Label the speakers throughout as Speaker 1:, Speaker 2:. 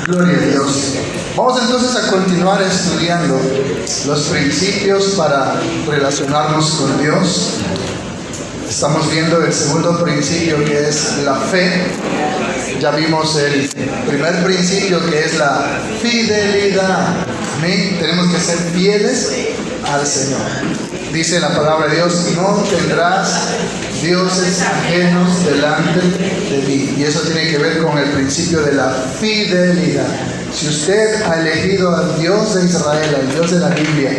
Speaker 1: Gloria a Dios. Vamos entonces a continuar estudiando los principios para relacionarnos con Dios. Estamos viendo el segundo principio, que es la fe. Ya vimos el primer principio, que es la fidelidad. Amén. Tenemos que ser fieles al Señor. Dice la palabra de Dios: no tendrás dioses ajenos delante de mí. Y eso tiene que ver con el principio de la fidelidad. Si usted ha elegido al Dios de Israel, al Dios de la Biblia,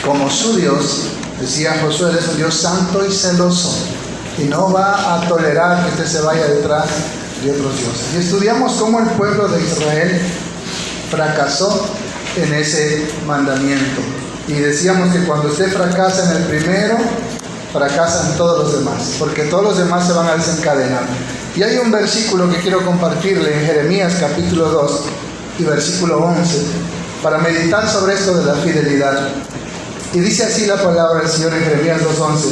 Speaker 1: como su Dios, decía Josué, Él es un Dios santo y celoso, y no va a tolerar que usted se vaya detrás de otros dioses. Y estudiamos cómo el pueblo de Israel fracasó en ese mandamiento. Y decíamos que cuando usted fracasa en el primero, fracasan todos los demás, porque todos los demás se van a desencadenar. Y hay un versículo que quiero compartirle en Jeremías capítulo 2 y versículo 11, para meditar sobre esto de la fidelidad. Y dice así la palabra del Señor en Jeremías 2:11: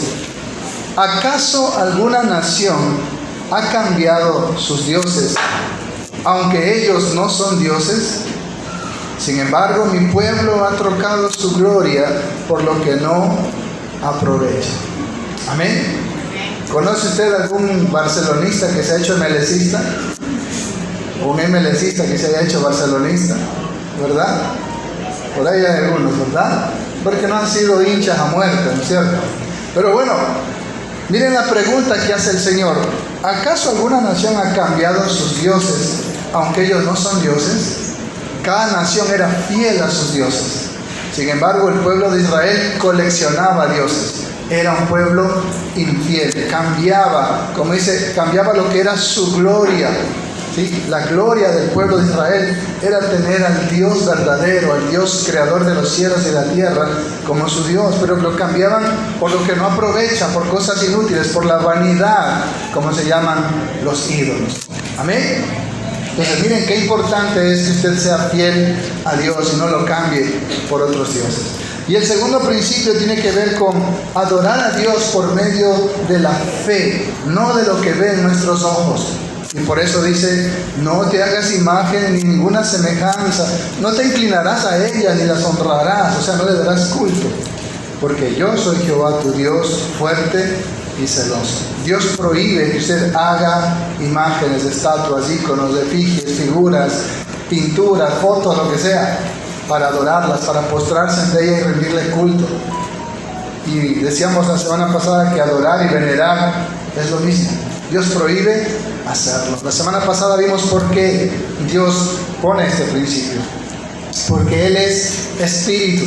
Speaker 1: ¿acaso alguna nación ha cambiado sus dioses, aunque ellos no son dioses? Sin embargo, mi pueblo ha trocado su gloria por lo que no aprovecha. Amén. ¿Conoce usted algún barcelonista que se ha hecho MLCista? Un MLCista que se haya hecho barcelonista, ¿verdad? Por ahí hay algunos, ¿verdad? Porque no han sido hinchas a muerte, ¿no es cierto? Pero bueno, miren la pregunta que hace el Señor: ¿acaso alguna nación ha cambiado sus dioses, aunque ellos no son dioses? Cada nación era fiel a sus dioses. Sin embargo, el pueblo de Israel coleccionaba dioses. Era un pueblo infiel. Cambiaba, como dice, cambiaba lo que era su gloria. ¿Sí? La gloria del pueblo de Israel era tener al Dios verdadero, al Dios creador de los cielos y la tierra, como su Dios, pero lo cambiaban por lo que no aprovecha, por cosas inútiles, por la vanidad, como se llaman los ídolos. Amén. Entonces miren qué importante es que usted sea fiel a Dios y no lo cambie por otros dioses. Y el segundo principio tiene que ver con adorar a Dios por medio de la fe, no de lo que ven nuestros ojos. Y por eso dice: no te hagas imagen ni ninguna semejanza, no te inclinarás a ella ni las honrarás, o sea, no le darás culto, porque yo soy Jehová tu Dios, fuerte y celoso. Dios prohíbe que usted haga imágenes, estatuas, íconos, efigies, figuras, pinturas, fotos, lo que sea, para adorarlas, para postrarse ante ella y rendirle culto. Y decíamos la semana pasada que adorar y venerar es lo mismo. Dios prohíbe hacerlo. La semana pasada vimos por qué Dios pone este principio. Porque Él es espíritu.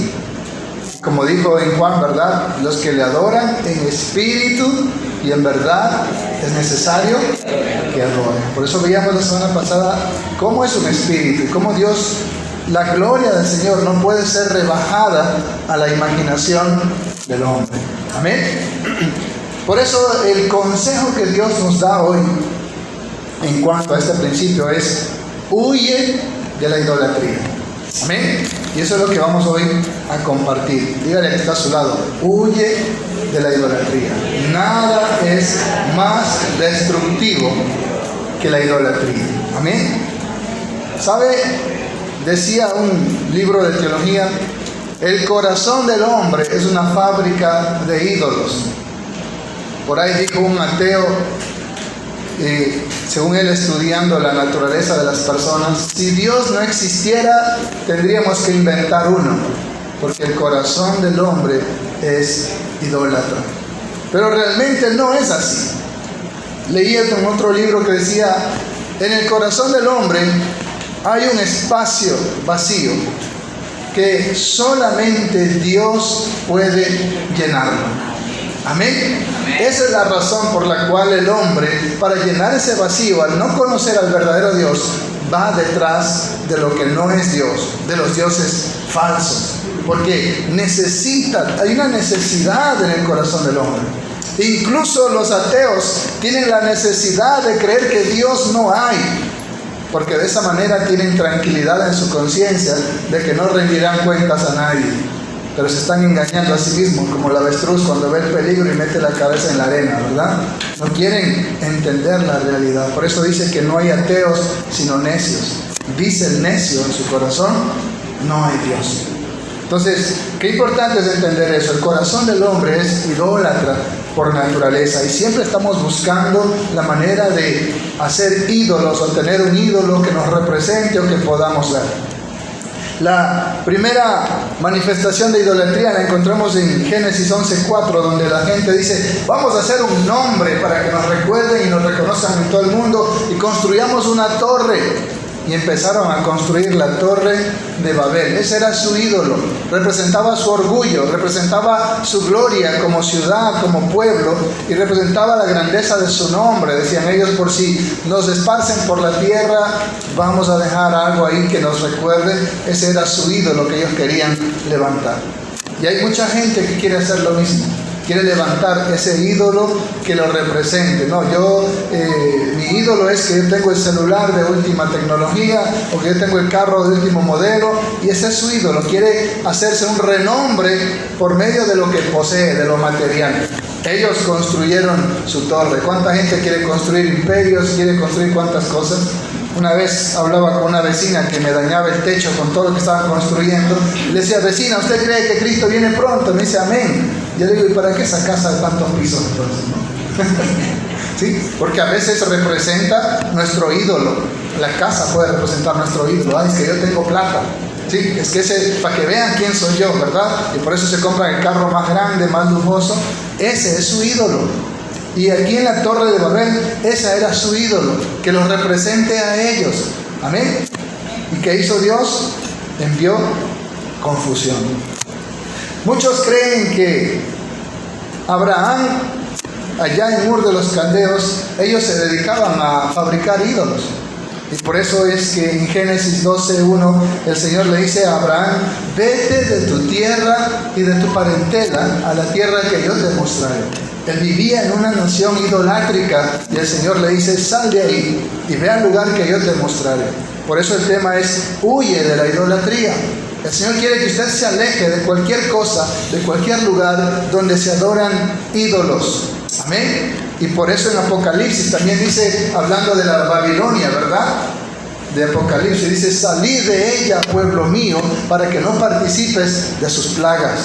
Speaker 1: Como dijo en Juan, ¿verdad? Los que le adoran en espíritu y en verdad es necesario que adoren. Por eso veíamos la semana pasada cómo es un espíritu y cómo Dios, la gloria del Señor no puede ser rebajada a la imaginación del hombre. Amén. Por eso el consejo que Dios nos da hoy en cuanto a este principio es: huye de la idolatría. Amén. Y eso es lo que vamos hoy a compartir. Dígale que está a su lado: huye de la idolatría. Nada es más destructivo que la idolatría. Amén. ¿Sabe? Decía un libro de teología: el corazón del hombre es una fábrica de ídolos. Por ahí dijo un ateo, según él, estudiando la naturaleza de las personas: si Dios no existiera, tendríamos que inventar uno, porque el corazón del hombre es idólatra. Pero realmente no es así. Leí en otro libro que decía: en el corazón del hombre hay un espacio vacío que solamente Dios puede llenarlo. Amén. Esa es la razón por la cual el hombre, para llenar ese vacío, al no conocer al verdadero Dios, va detrás de lo que no es Dios, de los dioses falsos. Porque hay una necesidad en el corazón del hombre. Incluso los ateos tienen la necesidad de creer que Dios no hay, porque de esa manera tienen tranquilidad en su conciencia de que no rendirán cuentas a nadie. Pero se están engañando a sí mismos, como el avestruz cuando ve el peligro y mete la cabeza en la arena, ¿verdad? No quieren entender la realidad. Por eso dice que no hay ateos sino necios. dice el necio en su corazón, no hay Dios. Entonces, qué importante es entender eso. El corazón del hombre es idólatra por naturaleza y siempre estamos buscando la manera de hacer ídolos o tener un ídolo que nos represente o que podamos ver. La primera manifestación de idolatría la encontramos en Génesis 11:4, donde la gente dice, vamos a hacer un nombre para que nos recuerden y nos reconozcan en todo el mundo y construyamos una torre. Y empezaron a construir la torre de Babel. Ese era su ídolo, representaba su orgullo, representaba su gloria como ciudad, como pueblo, y representaba la grandeza de su nombre. Decían ellos, por si nos esparcen por la tierra, vamos a dejar algo ahí que nos recuerde. Ese era su ídolo que ellos querían levantar. Y hay mucha gente que quiere hacer lo mismo. Quiere levantar ese ídolo que lo represente. No, mi ídolo es que yo tengo el celular de última tecnología o que yo tengo el carro de último modelo, y ese es su ídolo. Quiere hacerse un renombre por medio de lo que posee, de lo material. Ellos construyeron su torre. ¿Cuánta gente quiere construir imperios? ¿Quiere construir cuántas cosas? Una vez hablaba con una vecina que me dañaba el techo con todo lo que estaban construyendo. Le decía, vecina, ¿usted cree que Cristo viene pronto? Me dice, amén. Yo le digo, ¿y para qué esa casa de tantos pisos entonces? ¿No? ¿Sí? Porque a veces representa nuestro ídolo. La casa puede representar nuestro ídolo. Ay, es que yo tengo plata. Sí, es que para que vean quién soy yo, ¿verdad? Y por eso se compran el carro más grande, más lujoso. Ese es su ídolo. Y aquí en la torre de Babel, esa era su ídolo, que los represente a ellos. Amén. ¿Y qué hizo Dios? Envió confusión. Muchos creen que Abraham, allá en Ur de los Caldeos, ellos se dedicaban a fabricar ídolos. Y por eso es que en Génesis 12:1 el Señor le dice a Abraham, vete de tu tierra y de tu parentela a la tierra que yo te mostraré. Él vivía en una nación idolátrica y el Señor le dice, sal de ahí y ve al lugar que yo te mostraré. Por eso el tema es, huye de la idolatría. El Señor quiere que usted se aleje de cualquier cosa, de cualquier lugar donde se adoran ídolos. Amén. Y por eso en Apocalipsis también dice, hablando de la Babilonia, ¿verdad? De Apocalipsis dice, salid de ella, pueblo mío, para que no participes de sus plagas.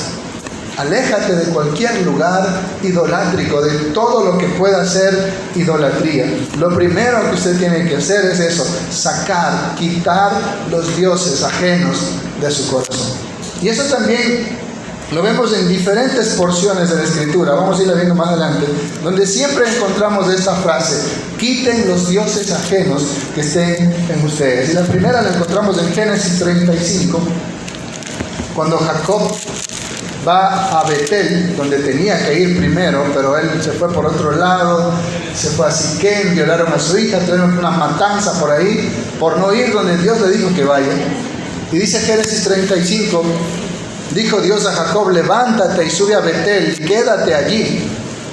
Speaker 1: Aléjate de cualquier lugar idolátrico, de todo lo que pueda ser idolatría. Lo primero que usted tiene que hacer es eso, quitar los dioses ajenos de su corazón. Y eso también lo vemos en diferentes porciones de la Escritura. Vamos a irla viendo más adelante, donde siempre encontramos esta frase, quiten los dioses ajenos que estén en ustedes. Y la primera la encontramos en Génesis 35, cuando Jacob va a Betel, donde tenía que ir primero, pero él se fue por otro lado, se fue a Siquem, violaron a su hija, tuvieron una matanza por ahí, por no ir donde Dios le dijo que vaya. Y dice Génesis 35, dijo Dios a Jacob, levántate y sube a Betel, quédate allí,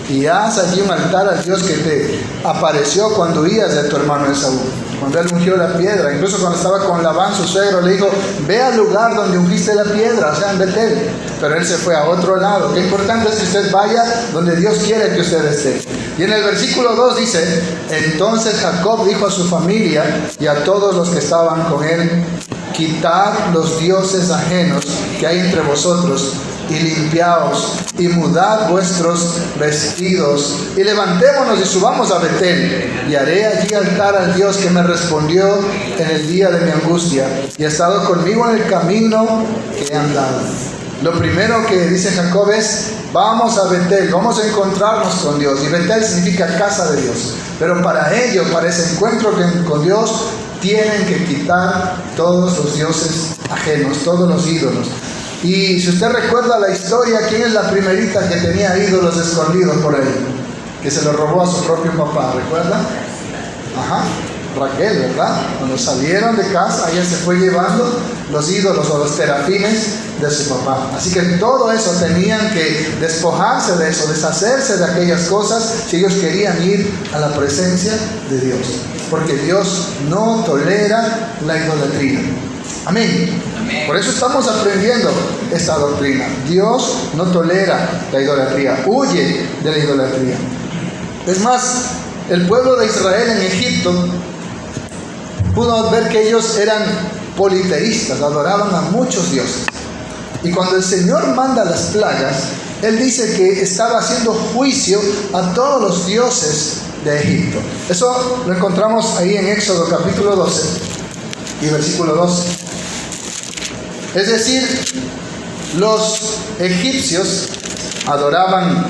Speaker 1: y haz allí un altar al Dios que te apareció cuando huías de tu hermano Esaú. Cuando él ungió la piedra, incluso cuando estaba con Labán, su suegro, le dijo, ve al lugar donde ungiste la piedra, o sea, en Betel. Pero él se fue a otro lado. Qué importante es que usted vaya donde Dios quiere que usted esté. Y en el versículo 2 dice, entonces Jacob dijo a su familia y a todos los que estaban con él, quitad los dioses ajenos que hay entre vosotros, y limpiaos, y mudad vuestros vestidos, y levantémonos y subamos a Betel, y haré allí altar al Dios que me respondió en el día de mi angustia, y ha estado conmigo en el camino que he andado. Lo primero que dice Jacob es, vamos a Betel, vamos a encontrarnos con Dios, y Betel significa casa de Dios, pero para ello, para ese encuentro con Dios, tienen que quitar todos los dioses ajenos, todos los ídolos. Y si usted recuerda la historia, ¿quién es la primerita que tenía ídolos escondidos por ahí? Que se lo robó a su propio papá, ¿recuerda? Ajá, Raquel, ¿verdad? Cuando salieron de casa, ella se fue llevando los ídolos o los terafines de su papá. Así que todo eso tenían que despojarse de eso, deshacerse de aquellas cosas si ellos querían ir a la presencia de Dios. Porque Dios no tolera la idolatría. Amén. Por eso estamos aprendiendo esta doctrina. Dios no tolera la idolatría, huye de la idolatría. Es más, el pueblo de Israel en Egipto Pudo ver que ellos eran politeístas, adoraban a muchos dioses. Y cuando el Señor manda las plagas, Él dice que estaba haciendo juicio a todos los dioses de Egipto. Eso lo encontramos ahí en Éxodo capítulo 12 y versículo 12. Es decir, los egipcios adoraban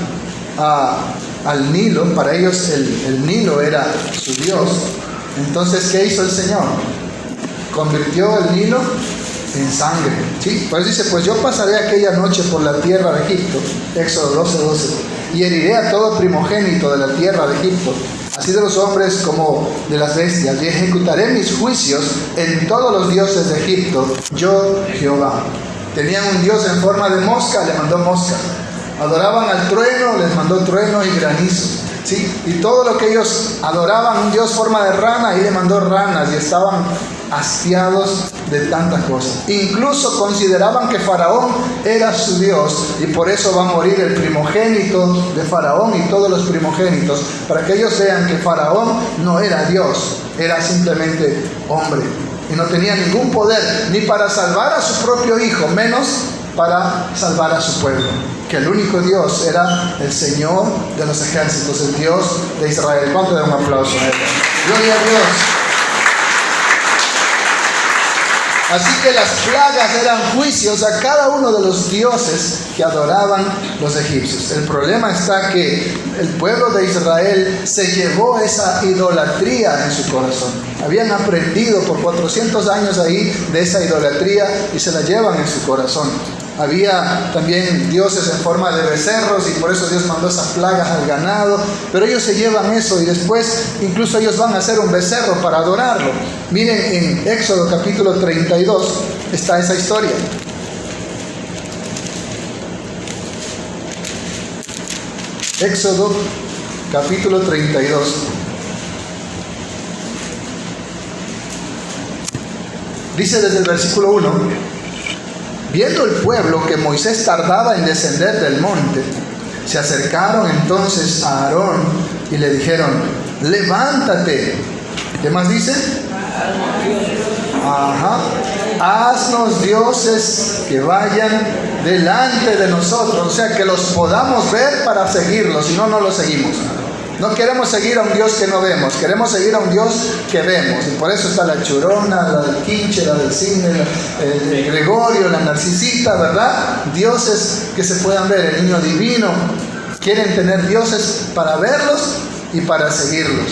Speaker 1: al Nilo. Para ellos el Nilo era su dios. Entonces, ¿qué hizo el Señor? Convirtió el Nilo en sangre, ¿sí? Por eso dice, pues yo pasaré aquella noche por la tierra de Egipto, Éxodo 12:12, y heriré a todo primogénito de la tierra de Egipto, así de los hombres como de las bestias, y ejecutaré mis juicios en todos los dioses de Egipto, yo Jehová. Tenían un dios en forma de mosca, le mandó mosca. Adoraban al trueno, les mandó trueno y granizo, ¿sí? Y todo lo que ellos adoraban, un dios forma de rana, ahí le mandó ranas, y estaban hastiados de tantas cosas. Incluso consideraban que Faraón era su dios, y por eso va a morir el primogénito de Faraón y todos los primogénitos, para que ellos vean que Faraón no era Dios, era simplemente hombre, y no tenía ningún poder ni para salvar a su propio hijo, menos para salvar a su pueblo. Que el único Dios era el Señor de los ejércitos, el Dios de Israel. ¿Cuánto da un aplauso a Él? Gloria a Dios. Así que las plagas eran juicios a cada uno de los dioses que adoraban los egipcios. El problema está que el pueblo de Israel se llevó esa idolatría en su corazón. Habían aprendido por 400 años ahí de esa idolatría y se la llevan en su corazón. Había también dioses en forma de becerros, y por eso Dios mandó esas plagas al ganado, pero ellos se llevan eso y después incluso ellos van a hacer un becerro para adorarlo. Miren, en Éxodo capítulo 32 está esa historia. Éxodo capítulo 32. Dice desde el versículo 1: Viendo el pueblo que Moisés tardaba en descender del monte, se acercaron entonces a Aarón y le dijeron: levántate. ¿Qué más dice? Haznos dioses que vayan delante de nosotros, o sea, que los podamos ver para seguirlos, si no, no los seguimos. No queremos seguir a un Dios que no vemos, queremos seguir a un Dios que vemos. Y por eso está la churona, la del quinche, la del cisne, el gregorio, la narcisita, ¿verdad? Dioses que se puedan ver, el niño divino. Quieren tener dioses para verlos y para seguirlos.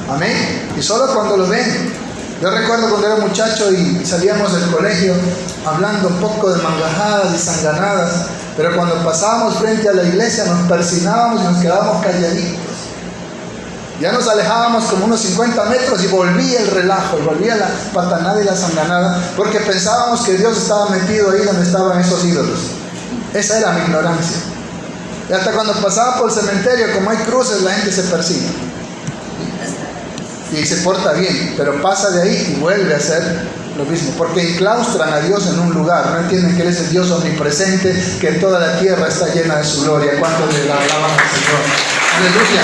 Speaker 1: Amén. Y solo cuando lo ven. Yo recuerdo cuando era muchacho y salíamos del colegio hablando un poco de mangajadas y sanganadas, pero cuando pasábamos frente a la iglesia nos persignábamos y nos quedábamos calladitos. Ya nos alejábamos como unos 50 metros y volvía el relajo, y volvía la patanada y la sanganada, porque pensábamos que Dios estaba metido ahí donde estaban esos ídolos. Esa era mi ignorancia. Y hasta cuando pasaba por el cementerio, como hay cruces, la gente se persigue y se porta bien, pero pasa de ahí y vuelve a hacer lo mismo, porque enclaustran a Dios en un lugar. No entienden que Él es el Dios omnipresente, que toda la tierra está llena de su gloria. ¿Cuántos le alaban al Señor? Aleluya.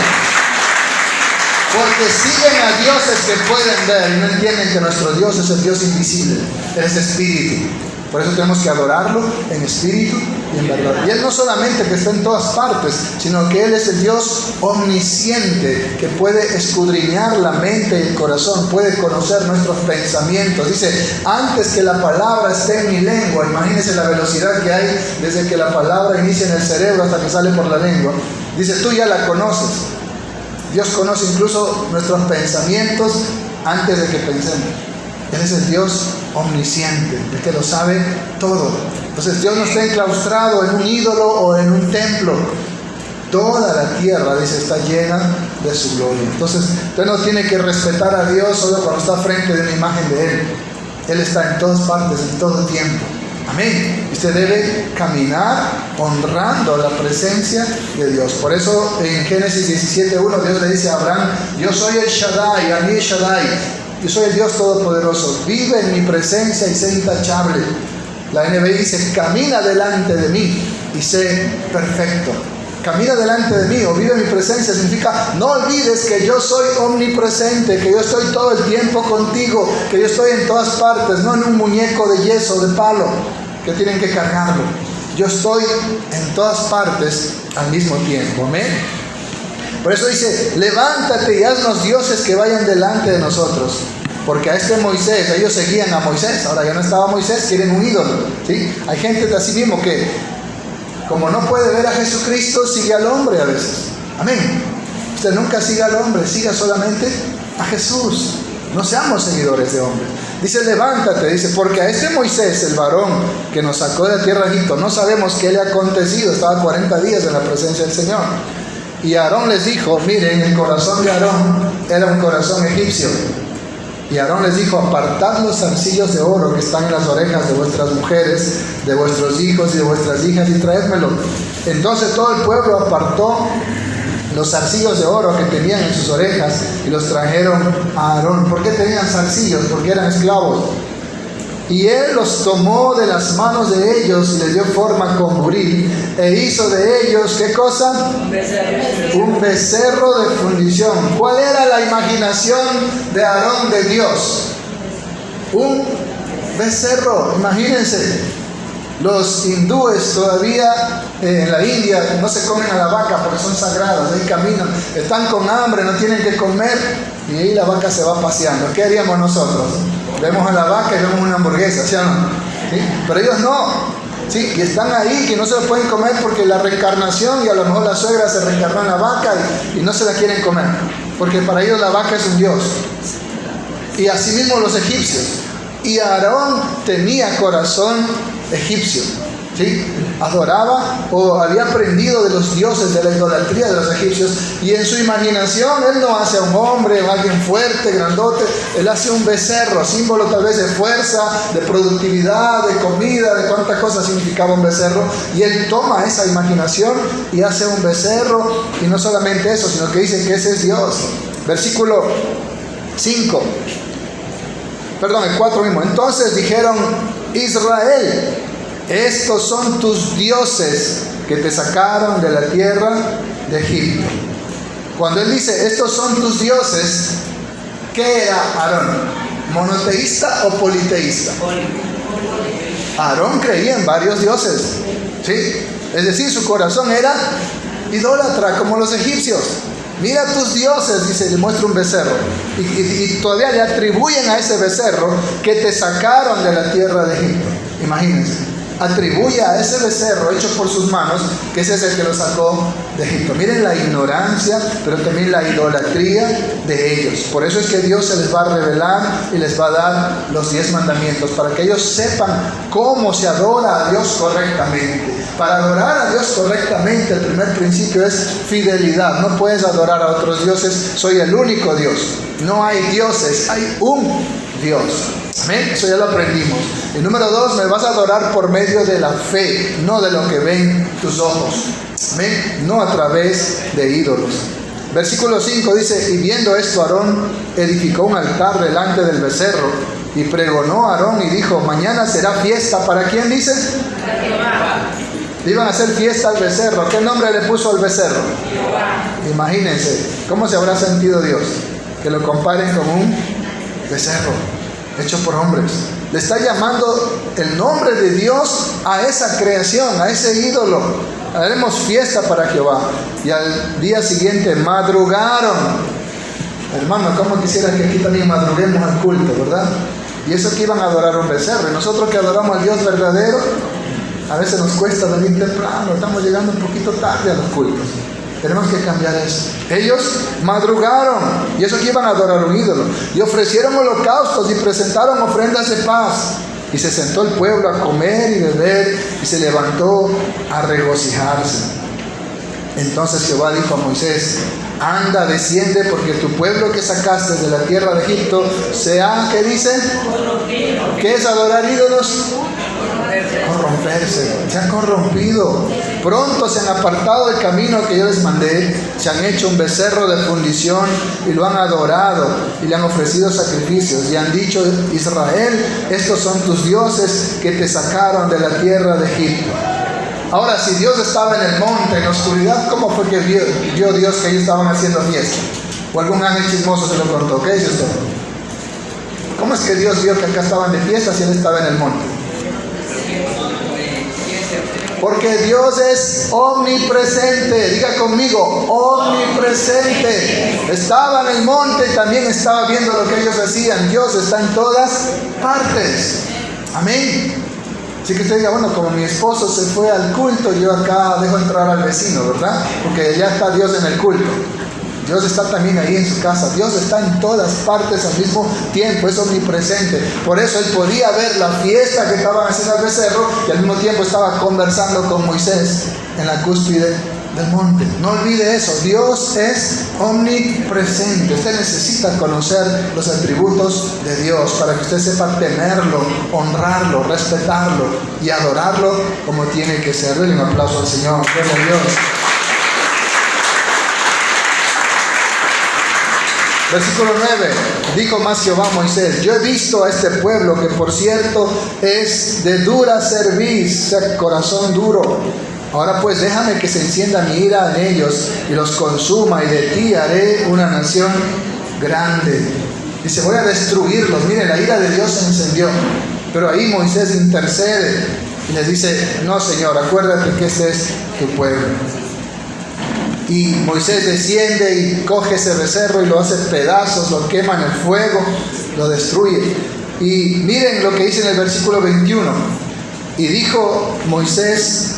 Speaker 1: Porque siguen a dioses que pueden ver y no entienden que nuestro Dios es el Dios invisible, Él es espíritu. Por eso tenemos que adorarlo en espíritu y en verdad. Y Él no solamente que está en todas partes, sino que Él es el Dios omnisciente, que puede escudriñar la mente y el corazón, puede conocer nuestros pensamientos. Dice, antes que la palabra esté en mi lengua, imagínense la velocidad que hay desde que la palabra inicia en el cerebro hasta que sale por la lengua. Dice, tú ya la conoces. Dios conoce incluso nuestros pensamientos antes de que pensemos. Él es el Dios omnisciente, el que lo sabe todo. Entonces Dios no está enclaustrado en un ídolo o en un templo. Toda la tierra, dice, está llena de su gloria. Entonces usted no tiene que respetar a Dios solo cuando está frente de una imagen de Él. Él está en todas partes, en todo tiempo. Amén. Usted debe caminar honrando la presencia de Dios. Por eso en Génesis 17:1 Dios le dice a Abraham: yo soy el Shaddai, a mí es Shaddai. Yo soy el Dios Todopoderoso. Vive en mi presencia y sé intachable. La NBI dice: camina delante de mí y sé perfecto. camina delante de mí o vive en mi presencia, significa no olvides que yo soy omnipresente, que yo estoy todo el tiempo contigo, que yo estoy en todas partes, no en un muñeco de yeso, de palo, que tienen que cargarlo. Yo estoy en todas partes al mismo tiempo. Amén. Por eso dice, levántate y haznos dioses que vayan delante de nosotros. Porque a este Moisés, ellos seguían a Moisés, ahora ya no estaba Moisés, quieren un ídolo, ¿sí? Hay gente de así mismo que, como no puede ver a Jesucristo, sigue al hombre a veces. Amén. Usted nunca siga al hombre, siga solamente a Jesús. No seamos seguidores de hombres. Dice, levántate, dice, porque a este Moisés, el varón que nos sacó de la tierra de Egipto, no sabemos qué le ha acontecido, estaba 40 días en la presencia del Señor. Y Aarón les dijo, miren, el corazón de Aarón era un corazón egipcio. Y Aarón les dijo, apartad los zarcillos de oro que están en las orejas de vuestras mujeres, de vuestros hijos y de vuestras hijas, y traédmelo. Entonces todo el pueblo apartó los zarcillos de oro que tenían en sus orejas y los trajeron a Aarón. ¿Por qué tenían zarcillos? Porque eran esclavos. Y él los tomó de las manos de ellos y les dio forma con buril, e hizo de ellos, ¿qué cosa? Un becerro de fundición. ¿Cuál era la imaginación de Aarón de Dios? Un becerro, imagínense. Los hindúes todavía en la India no se comen a la vaca porque son sagradas, ahí caminan, están con hambre, no tienen que comer y ahí la vaca se va paseando. ¿Qué haríamos nosotros? Vemos a la vaca y vemos una hamburguesa, ¿sí o no? ¿Sí? Pero ellos no, ¿sí? Y están ahí que no se lo pueden comer porque la reencarnación, y a lo mejor la suegra se reencarnó en la vaca y no se la quieren comer, porque para ellos la vaca es un dios. Y asimismo los egipcios. Y Aarón tenía corazón egipcio, ¿sí? Adoraba o había aprendido de los dioses, de la idolatría de los egipcios, y en su imaginación él no hace a un hombre o alguien fuerte, grandote, él hace un becerro, símbolo tal vez de fuerza, de productividad, de comida, de cuántas cosas significaba un becerro, y él toma esa imaginación y hace un becerro, y no solamente eso, sino que dice que ese es Dios. Versículo 5, perdón, el 4 mismo. Entonces dijeron, Israel, estos son tus dioses que te sacaron de la tierra de Egipto. Cuando él dice, estos son tus dioses, ¿qué era Aarón? ¿Monoteísta o politeísta? Aarón creía en varios dioses, ¿sí? Es decir, su corazón era idólatra, como los egipcios. Mira tus dioses, dice, le muestra un becerro. Y todavía le atribuyen a ese becerro que te sacaron de la tierra de Egipto. Imagínense. Atribuye a ese becerro hecho por sus manos que ese es el que lo sacó de Egipto. Miren la ignorancia, pero también la idolatría de ellos. Por eso es que Dios se les va a revelar y les va a dar los 10 mandamientos, para que ellos sepan cómo se adora a Dios correctamente. Para adorar a Dios correctamente, el primer principio es fidelidad. No puedes adorar a otros dioses, soy el único Dios. No hay dioses, hay un Dios. Amén, eso ya lo aprendimos. Y número 2, me vas a adorar por medio de la fe, no de lo que ven tus ojos. Amén, no a través de ídolos. Versículo 5 dice, y viendo esto Aarón edificó un altar delante del becerro, y pregonó a Aarón y dijo, mañana será fiesta. ¿Para quién dice? Para Jehová. Le iban a hacer fiesta al becerro. ¿Qué nombre le puso al becerro? Jehová. Imagínense, ¿cómo se habrá sentido Dios? Que lo comparen con un becerro hecho por hombres. Le está llamando el nombre de Dios a esa creación, a ese ídolo. Haremos fiesta para Jehová. Y al día siguiente madrugaron. Hermano, ¿cómo quisiera que aquí también madruguemos al culto, verdad? Y eso que iban a adorar un becerro. Y nosotros que adoramos al Dios verdadero, a veces nos cuesta venir temprano, estamos llegando un poquito tarde a los cultos. Tenemos que cambiar eso. Ellos madrugaron, y eso que iban a adorar un ídolo, y ofrecieron holocaustos y presentaron ofrendas de paz. Y se sentó el pueblo a comer y beber, y se levantó a regocijarse. Entonces Jehová dijo a Moisés, anda, desciende, porque tu pueblo que sacaste de la tierra de Egipto se ha, ¿qué dice? ¿Qué es adorar ídolos? Corromperse, se han corrompido. Pronto se han apartado del camino que yo les mandé, se han hecho un becerro de fundición y lo han adorado y le han ofrecido sacrificios y han dicho, Israel, estos son tus dioses que te sacaron de la tierra de Egipto. Ahora, si Dios estaba en el monte, en la oscuridad, ¿cómo fue que vio Dios que ellos estaban haciendo fiesta? O algún ángel chismoso se lo contó. ¿Qué dice usted? ¿Cómo es que Dios vio que acá estaban de fiesta si Él estaba en el monte? Porque Dios es omnipresente. Diga conmigo, omnipresente. Estaba en el monte y también estaba viendo lo que ellos hacían. Dios está en todas partes. Amén. Así que usted diga, bueno, como mi esposo se fue al culto, yo acá dejo entrar al vecino, ¿verdad? Porque ya está Dios en el culto. Dios está también ahí en su casa. Dios está en todas partes al mismo tiempo, es omnipresente. Por eso Él podía ver la fiesta que estaban haciendo al becerro y al mismo tiempo estaba conversando con Moisés en la cúspide del monte. No olvide eso, Dios es omnipresente. Usted necesita conocer los atributos de Dios para que usted sepa temerlo, honrarlo, respetarlo y adorarlo como tiene que ser. Denle un aplauso al Señor. Gloria a Dios. Versículo 9, dijo más Jehová a Moisés: yo he visto a este pueblo que por cierto es de dura cerviz, corazón duro. Ahora pues déjame que se encienda mi ira en ellos y los consuma, y de ti haré una nación grande. Dice, voy a destruirlos. Miren, la ira de Dios se encendió, pero ahí Moisés intercede y les dice, no Señor, acuérdate que este es tu pueblo. Y Moisés desciende y coge ese becerro y lo hace pedazos, lo quema en el fuego, lo destruye. Y miren lo que dice en el versículo 21. Y dijo Moisés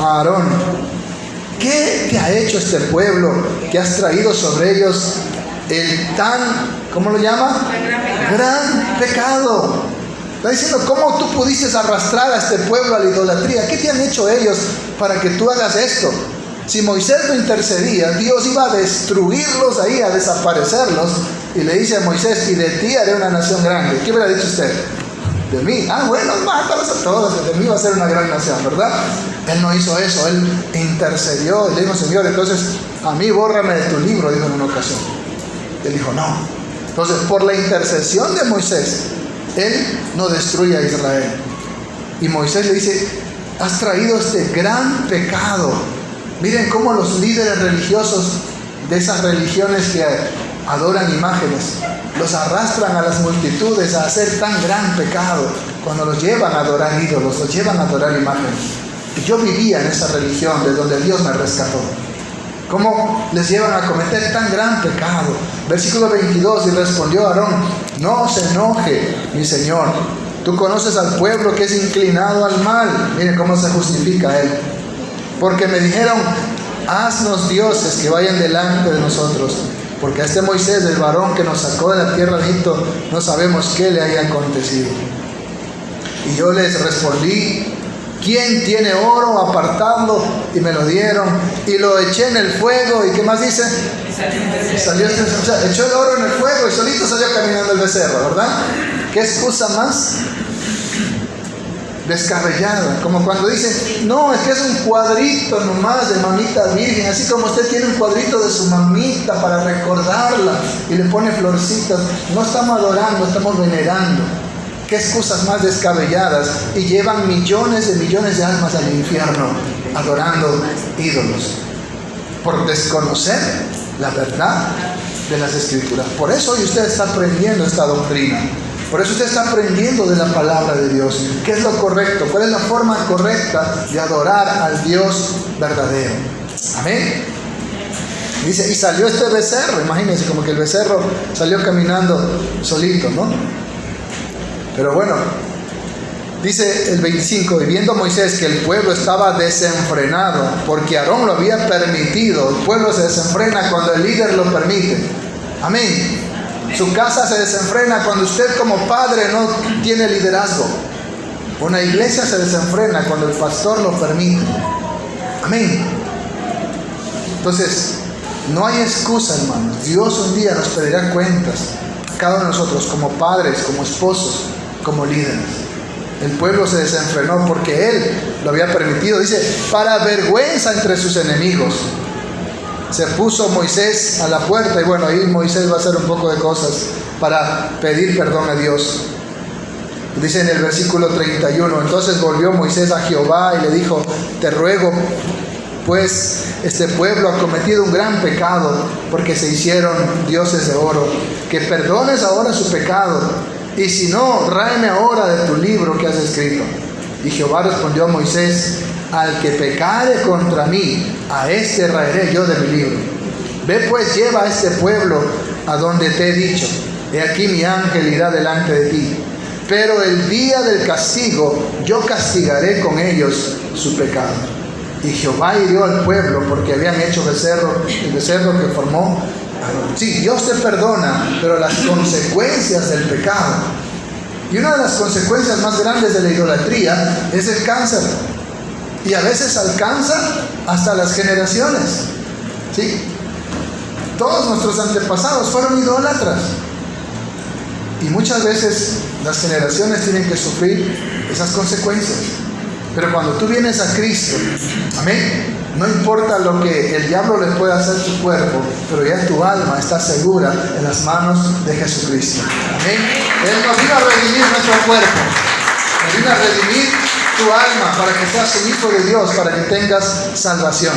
Speaker 1: a Aarón, ¿qué te ha hecho este pueblo que has traído sobre ellos el tan, ¿cómo lo llama? Gran pecado. Está diciendo, ¿cómo tú pudiste arrastrar a este pueblo a la idolatría? ¿Qué te han hecho ellos para que tú hagas esto? Si Moisés no intercedía, Dios iba a destruirlos ahí, a desaparecerlos. Y le dice a Moisés, y de ti haré una nación grande. ¿Qué hubiera dicho usted? De mí. Ah, bueno, mátalos a todos. De mí va a ser una gran nación, ¿verdad? Él no hizo eso. Él intercedió y le dijo, Señor, entonces a mí bórrame de tu libro, dijo en una ocasión. Él dijo, no. Entonces, por la intercesión de Moisés, Él no destruye a Israel. Y Moisés le dice, has traído este gran pecado. Miren cómo los líderes religiosos de esas religiones que adoran imágenes los arrastran a las multitudes a hacer tan gran pecado cuando los llevan a adorar ídolos, los llevan a adorar imágenes. Y yo vivía en esa religión de donde Dios me rescató. ¿Cómo les llevan a cometer tan gran pecado? Versículo 22, y respondió Aarón, no se enoje, mi Señor. Tú conoces al pueblo que es inclinado al mal. Miren cómo se justifica él. Porque me dijeron, haznos dioses que vayan delante de nosotros. Porque a este Moisés, el varón que nos sacó de la tierra de Egipto, no sabemos qué le haya acontecido. Y yo les respondí, ¿quién tiene oro? Apartadlo. Y me lo dieron. Y lo eché en el fuego. ¿Y qué más dice? Salió, o sea, echó el oro en el fuego y solito salió caminando el becerro, ¿verdad? ¿Qué excusa más descabellada? Como cuando dicen, no, es que es un cuadrito nomás de mamita virgen, así como usted tiene un cuadrito de su mamita para recordarla y le pone florcitas. No estamos adorando, estamos venerando. ¿Qué excusas más descabelladas? Y llevan millones de almas al infierno adorando ídolos por desconocer la verdad de las Escrituras. Por eso hoy usted está aprendiendo esta doctrina. Por eso usted está aprendiendo de la palabra de Dios. ¿Qué es lo correcto? ¿Cuál es la forma correcta de adorar al Dios verdadero? Amén. Dice, y salió este becerro. Imagínense, como que el becerro salió caminando solito, ¿no? Pero bueno, dice el 25, y viendo Moisés que el pueblo estaba desenfrenado, porque Aarón lo había permitido. El pueblo se desenfrena cuando el líder lo permite. Amén. Su casa se desenfrena cuando usted como padre no tiene liderazgo. Una iglesia se desenfrena cuando el pastor lo permite. Amén. Entonces, no hay excusa, hermanos. Dios un día nos pedirá cuentas a cada uno de nosotros, como padres, como esposos, como líderes. El pueblo se desenfrenó porque Él lo había permitido. Dice, para vergüenza entre sus enemigos. Se puso Moisés a la puerta y bueno, ahí Moisés va a hacer un poco de cosas para pedir perdón a Dios. Dice en el versículo 31, entonces volvió Moisés a Jehová y le dijo, te ruego, pues este pueblo ha cometido un gran pecado, porque se hicieron dioses de oro, que perdones ahora su pecado, y si no, ráeme ahora de tu libro que has escrito. Y Jehová respondió a Moisés, al que pecare contra mí, a este raeré yo de mi libro. Ve pues, lleva a este pueblo a donde te he dicho, he aquí mi ángel irá delante de ti, pero el día del castigo yo castigaré con ellos su pecado. Y Jehová hirió al pueblo porque habían hecho el becerro que formó. Sí, Dios te perdona, pero las consecuencias del pecado. Y una de las consecuencias más grandes de la idolatría es el cáncer. Y a veces alcanza hasta las generaciones. ¿Sí? Todos nuestros antepasados fueron idólatras. Y muchas veces las generaciones tienen que sufrir esas consecuencias. Pero cuando tú vienes a Cristo, amén, no importa lo que el diablo le pueda hacer a tu cuerpo, pero ya tu alma está segura en las manos de Jesucristo. Amén. Él nos vino a redimir nuestro cuerpo, nos vino a redimir tu alma para que seas un hijo de Dios, para que tengas salvación.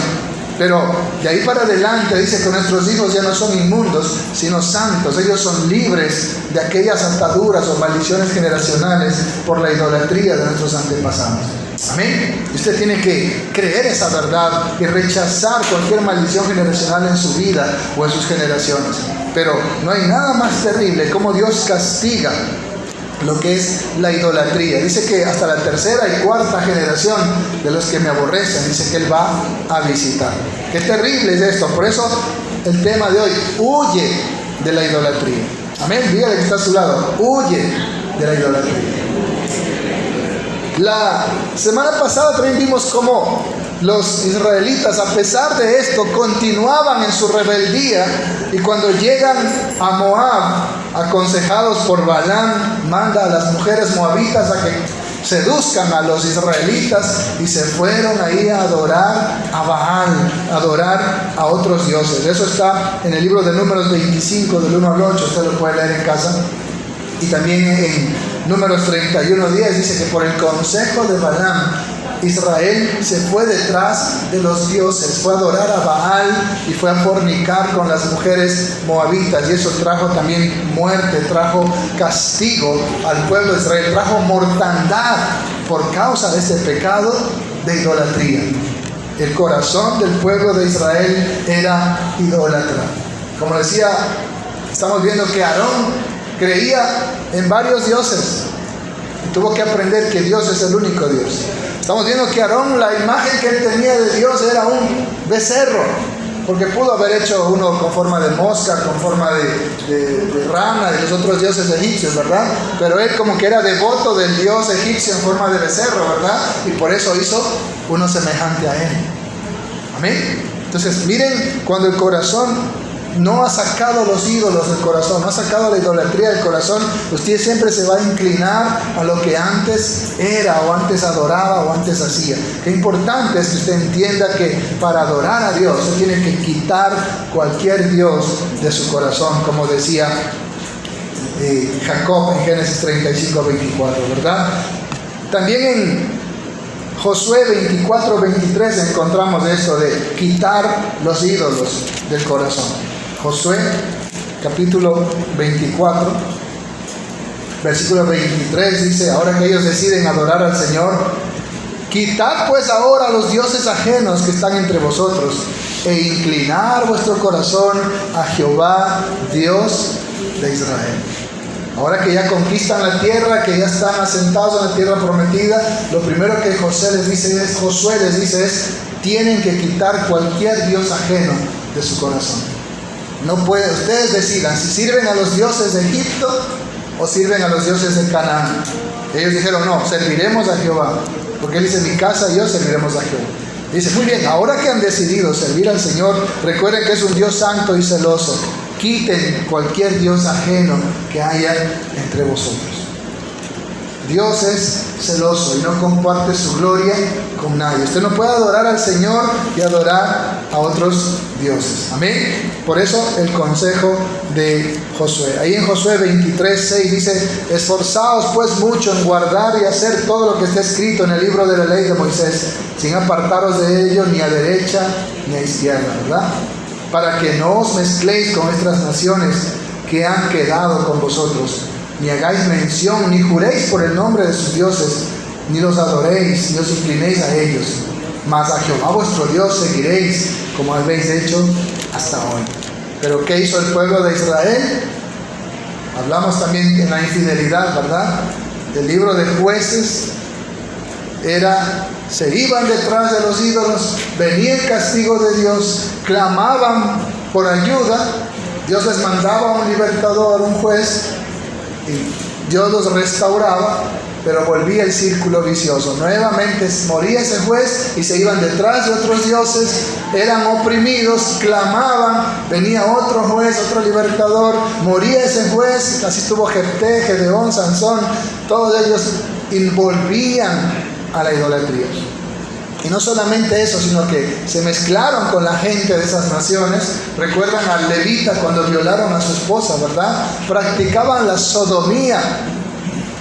Speaker 1: Pero de ahí para adelante dice que nuestros hijos ya no son inmundos, sino santos. Ellos son libres de aquellas ataduras o maldiciones generacionales por la idolatría de nuestros antepasados. Amén. Y usted tiene que creer esa verdad y rechazar cualquier maldición generacional en su vida o en sus generaciones. Pero no hay nada más terrible como Dios castiga lo que es la idolatría. Dice que hasta la tercera y cuarta generación de los que me aborrecen, dice que Él va a visitar. Qué terrible es esto. Por eso el tema de hoy, huye de la idolatría. Amén. Dígale que está a su lado, huye de la idolatría. La semana pasada también vimos cómo los israelitas, a pesar de esto, continuaban en su rebeldía, y cuando llegan a Moab, aconsejados por Balaam, manda a las mujeres moabitas a que seduzcan a los israelitas, y se fueron ahí a adorar a Baal, a adorar a otros dioses. Eso está en el libro de Números 25, del 1 al 8, usted lo puede leer en casa. Y también en Números 31:10 dice que por el consejo de Balaam, Israel se fue detrás de los dioses, fue a adorar a Baal y fue a fornicar con las mujeres moabitas, y eso trajo también muerte, trajo castigo al pueblo de Israel, trajo mortandad por causa de este pecado de idolatría. El corazón del pueblo de Israel era idólatra. Como decía, estamos viendo que Aarón creía en varios dioses y tuvo que aprender que Dios es el único Dios. Estamos viendo que Aarón, la imagen que él tenía de Dios era un becerro, porque pudo haber hecho uno con forma de mosca, con forma de rana, de los otros dioses egipcios, ¿verdad? Pero él como que era devoto del dios egipcio en forma de becerro, ¿verdad? Y por eso hizo uno semejante a él. Amén. Entonces miren, cuando el corazón no ha sacado los ídolos del corazón, no ha sacado la idolatría del corazón, usted siempre se va a inclinar a lo que antes era, o antes adoraba, o antes hacía. Qué importante es que usted entienda que para adorar a Dios usted tiene que quitar cualquier dios de su corazón, como decía Jacob en Génesis 35:24, ¿verdad? También en Josué 24:23 encontramos esto de quitar los ídolos del corazón. Josué capítulo 24, versículo 23 dice: ahora que ellos deciden adorar al Señor, quitad pues ahora los dioses ajenos que están entre vosotros, e inclinar vuestro corazón a Jehová, Dios de Israel. Ahora que ya conquistan la tierra, que ya están asentados en la tierra prometida, lo primero que Josué les dice es: tienen que quitar cualquier dios ajeno de su corazón. No puede, ustedes decidan si sirven a los dioses de Egipto o sirven a los dioses de Canaán. Ellos dijeron: no, serviremos a Jehová, porque él dice: mi casa y yo serviremos a Jehová. Dice: muy bien, ahora que han decidido servir al Señor, recuerden que es un Dios santo y celoso. Quiten cualquier dios ajeno que haya entre vosotros. Dios es celoso y no comparte su gloria con nadie. Usted no puede adorar al Señor y adorar a otros dioses. Amén. Por eso el consejo de Josué. Ahí en Josué 23:6 dice: esforzaos pues mucho en guardar y hacer todo lo que está escrito en el libro de la ley de Moisés, sin apartaros de ello ni a derecha ni a izquierda, ¿verdad? Para que no os mezcléis con estas naciones que han quedado con vosotros, ni hagáis mención, ni juréis por el nombre de sus dioses, ni los adoréis, ni os inclinéis a ellos. Mas a Jehová vuestro Dios seguiréis, como habéis hecho hasta hoy. Pero ¿qué hizo el pueblo de Israel? Hablamos también de la infidelidad, ¿verdad? Del libro de Jueces. Se iban detrás de los ídolos, venía el castigo de Dios, clamaban por ayuda, Dios les mandaba un libertador, un juez, y Dios los restauraba, pero volvía el círculo vicioso. Nuevamente moría ese juez y se iban detrás de otros dioses, eran oprimidos, clamaban, venía otro juez, otro libertador, moría ese juez, así estuvo Jefté, Gedeón, Sansón, todos ellos volvían a la idolatría. Y no solamente eso, sino que se mezclaron con la gente de esas naciones. Recuerdan al levita cuando violaron a su esposa, ¿verdad? Practicaban la sodomía.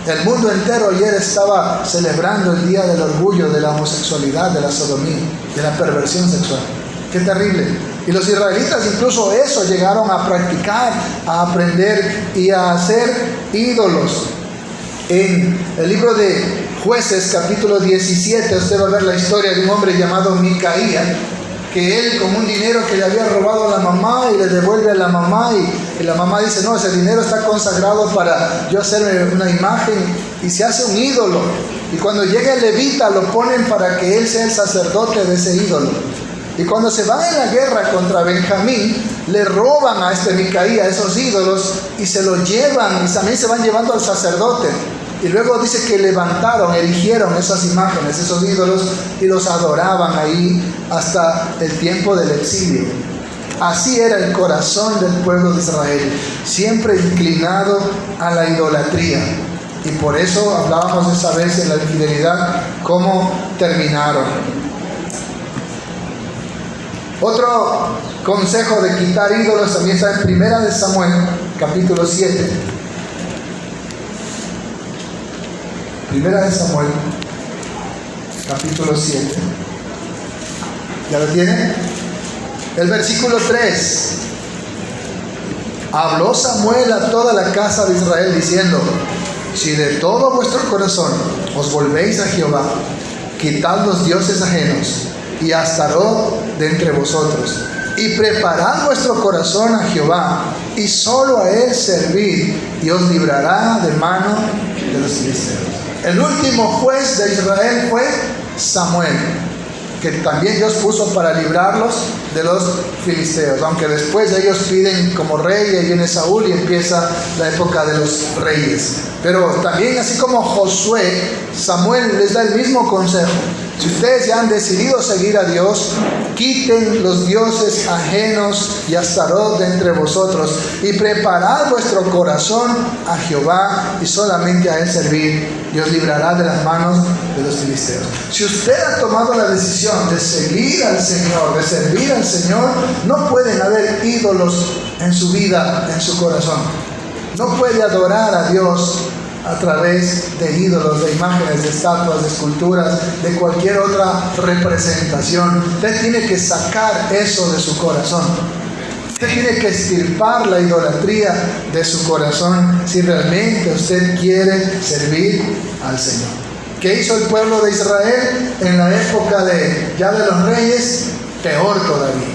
Speaker 1: El mundo entero ayer estaba celebrando el día del orgullo de la homosexualidad, de la sodomía, de la perversión sexual. ¡Qué terrible! Y los israelitas incluso eso llegaron a practicar, a aprender y a hacer ídolos. En el libro de Jueces, capítulo 17, usted va a ver la historia de un hombre llamado Micaías, que él con un dinero que le había robado a la mamá y le devuelve a la mamá, y la mamá dice: no, ese dinero está consagrado para yo hacerme una imagen, y se hace un ídolo, y cuando llega el levita lo ponen para que él sea el sacerdote de ese ídolo. Y cuando se van en la guerra contra Benjamín, le roban a este Micaías esos ídolos y se los llevan, y también se van llevando al sacerdote. Y luego dice que levantaron, erigieron esas imágenes, esos ídolos, y los adoraban ahí hasta el tiempo del exilio. Así era el corazón del pueblo de Israel, siempre inclinado a la idolatría. Y por eso hablábamos esa vez en la infidelidad, cómo terminaron. Otro consejo de quitar ídolos también está en Primera de Samuel, capítulo 7. Primera de Samuel, capítulo 7. ¿Ya lo tienen? El versículo 3. Habló Samuel a toda la casa de Israel diciendo: si de todo vuestro corazón os volvéis a Jehová, quitad los dioses ajenos y a Astarot de entre vosotros, y preparad vuestro corazón a Jehová, y solo a él servid, y os librará de mano de los filisteos. El último juez de Israel fue Samuel, que también Dios puso para librarlos de los filisteos, aunque después ellos piden como rey, y viene Saúl y empieza la época de los reyes. Pero también, así como Josué, Samuel les da el mismo consejo: si ustedes ya han decidido seguir a Dios, quiten los dioses ajenos y Astarot de entre vosotros, y preparad vuestro corazón a Jehová, y solamente a él servir, y os librará de las manos de los filisteos. Si usted ha tomado la decisión de seguir al Señor, de servir al Señor, no pueden haber ídolos en su vida, en su corazón. No puede adorar a Dios a través de ídolos, de imágenes, de estatuas, de esculturas, de cualquier otra representación. Usted tiene que sacar eso de su corazón. Usted tiene que extirpar la idolatría de su corazón si realmente usted quiere servir al Señor. ¿Qué hizo el pueblo de Israel en la época de los reyes? Peor todavía.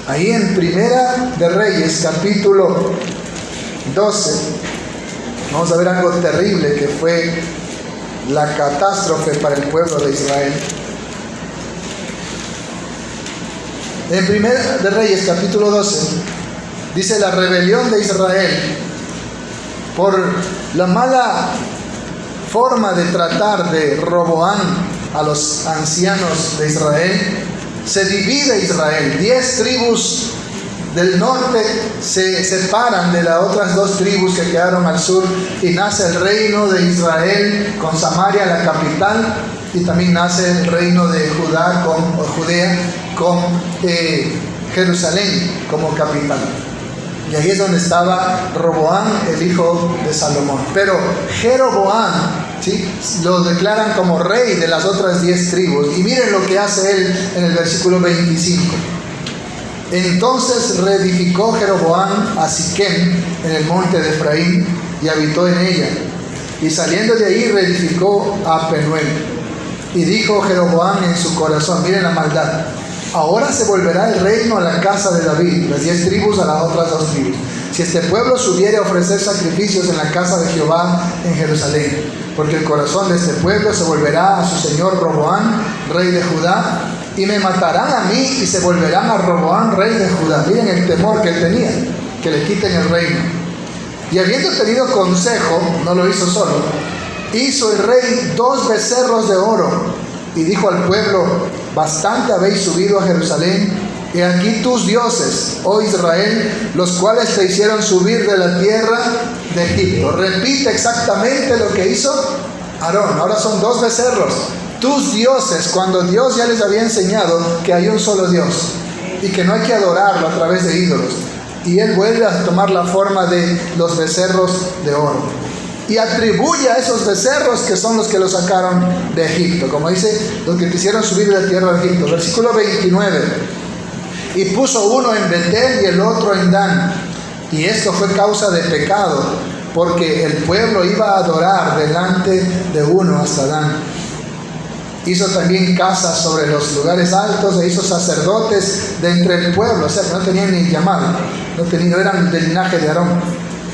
Speaker 1: Ahí en Primera de Reyes, capítulo 12, vamos a ver algo terrible que fue la catástrofe para el pueblo de Israel. En Primera de Reyes, capítulo 12, dice: la rebelión de Israel por la mala forma de tratar de Roboam a los ancianos de Israel. Se divide Israel, 10 tribus del norte se separan de las otras dos tribus que quedaron al sur y nace el reino de Israel con Samaria la capital, y también nace el reino de Judea con Jerusalén como capital. Y ahí es donde estaba Roboam, el hijo de Salomón. Pero Jeroboam, ¿sí?, lo declaran como rey de las otras 10 tribus. Y miren lo que hace él en el versículo 25. Entonces reedificó Jeroboam a Siquem en el monte de Efraín y habitó en ella. Y saliendo de ahí reedificó a Penuel. Y dijo Jeroboam en su corazón, miren la maldad: ahora se volverá el reino a la casa de David, las 10 tribus a las otras 2 tribus, si este pueblo subiere a ofrecer sacrificios en la casa de Jehová en Jerusalén. Porque el corazón de este pueblo se volverá a su señor Roboam, rey de Judá, y me matarán a mí y se volverán a Roboam, rey de Judá. Miren el temor que él tenía, que le quiten el reino. Y habiendo tenido consejo, no lo hizo solo, hizo el rey 2 becerros de oro, y dijo al pueblo: bastante habéis subido a Jerusalén, y aquí tus dioses, oh Israel, los cuales te hicieron subir de la tierra de Egipto. Repite exactamente lo que hizo Aarón. Ahora son 2 becerros. Tus dioses, cuando Dios ya les había enseñado que hay un solo Dios y que no hay que adorarlo a través de ídolos. Y él vuelve a tomar la forma de los becerros de oro. Y atribuye a esos becerros que son los que lo sacaron de Egipto. Como dice, los que quisieron subir de la tierra de Egipto. Versículo 29. Y puso uno en Betel y el otro en Dan. Y esto fue causa de pecado, porque el pueblo iba a adorar delante de uno hasta Dan. Hizo también casas sobre los lugares altos e hizo sacerdotes de entre el pueblo. O sea, que no tenían ni llamado, no eran del linaje de Aarón,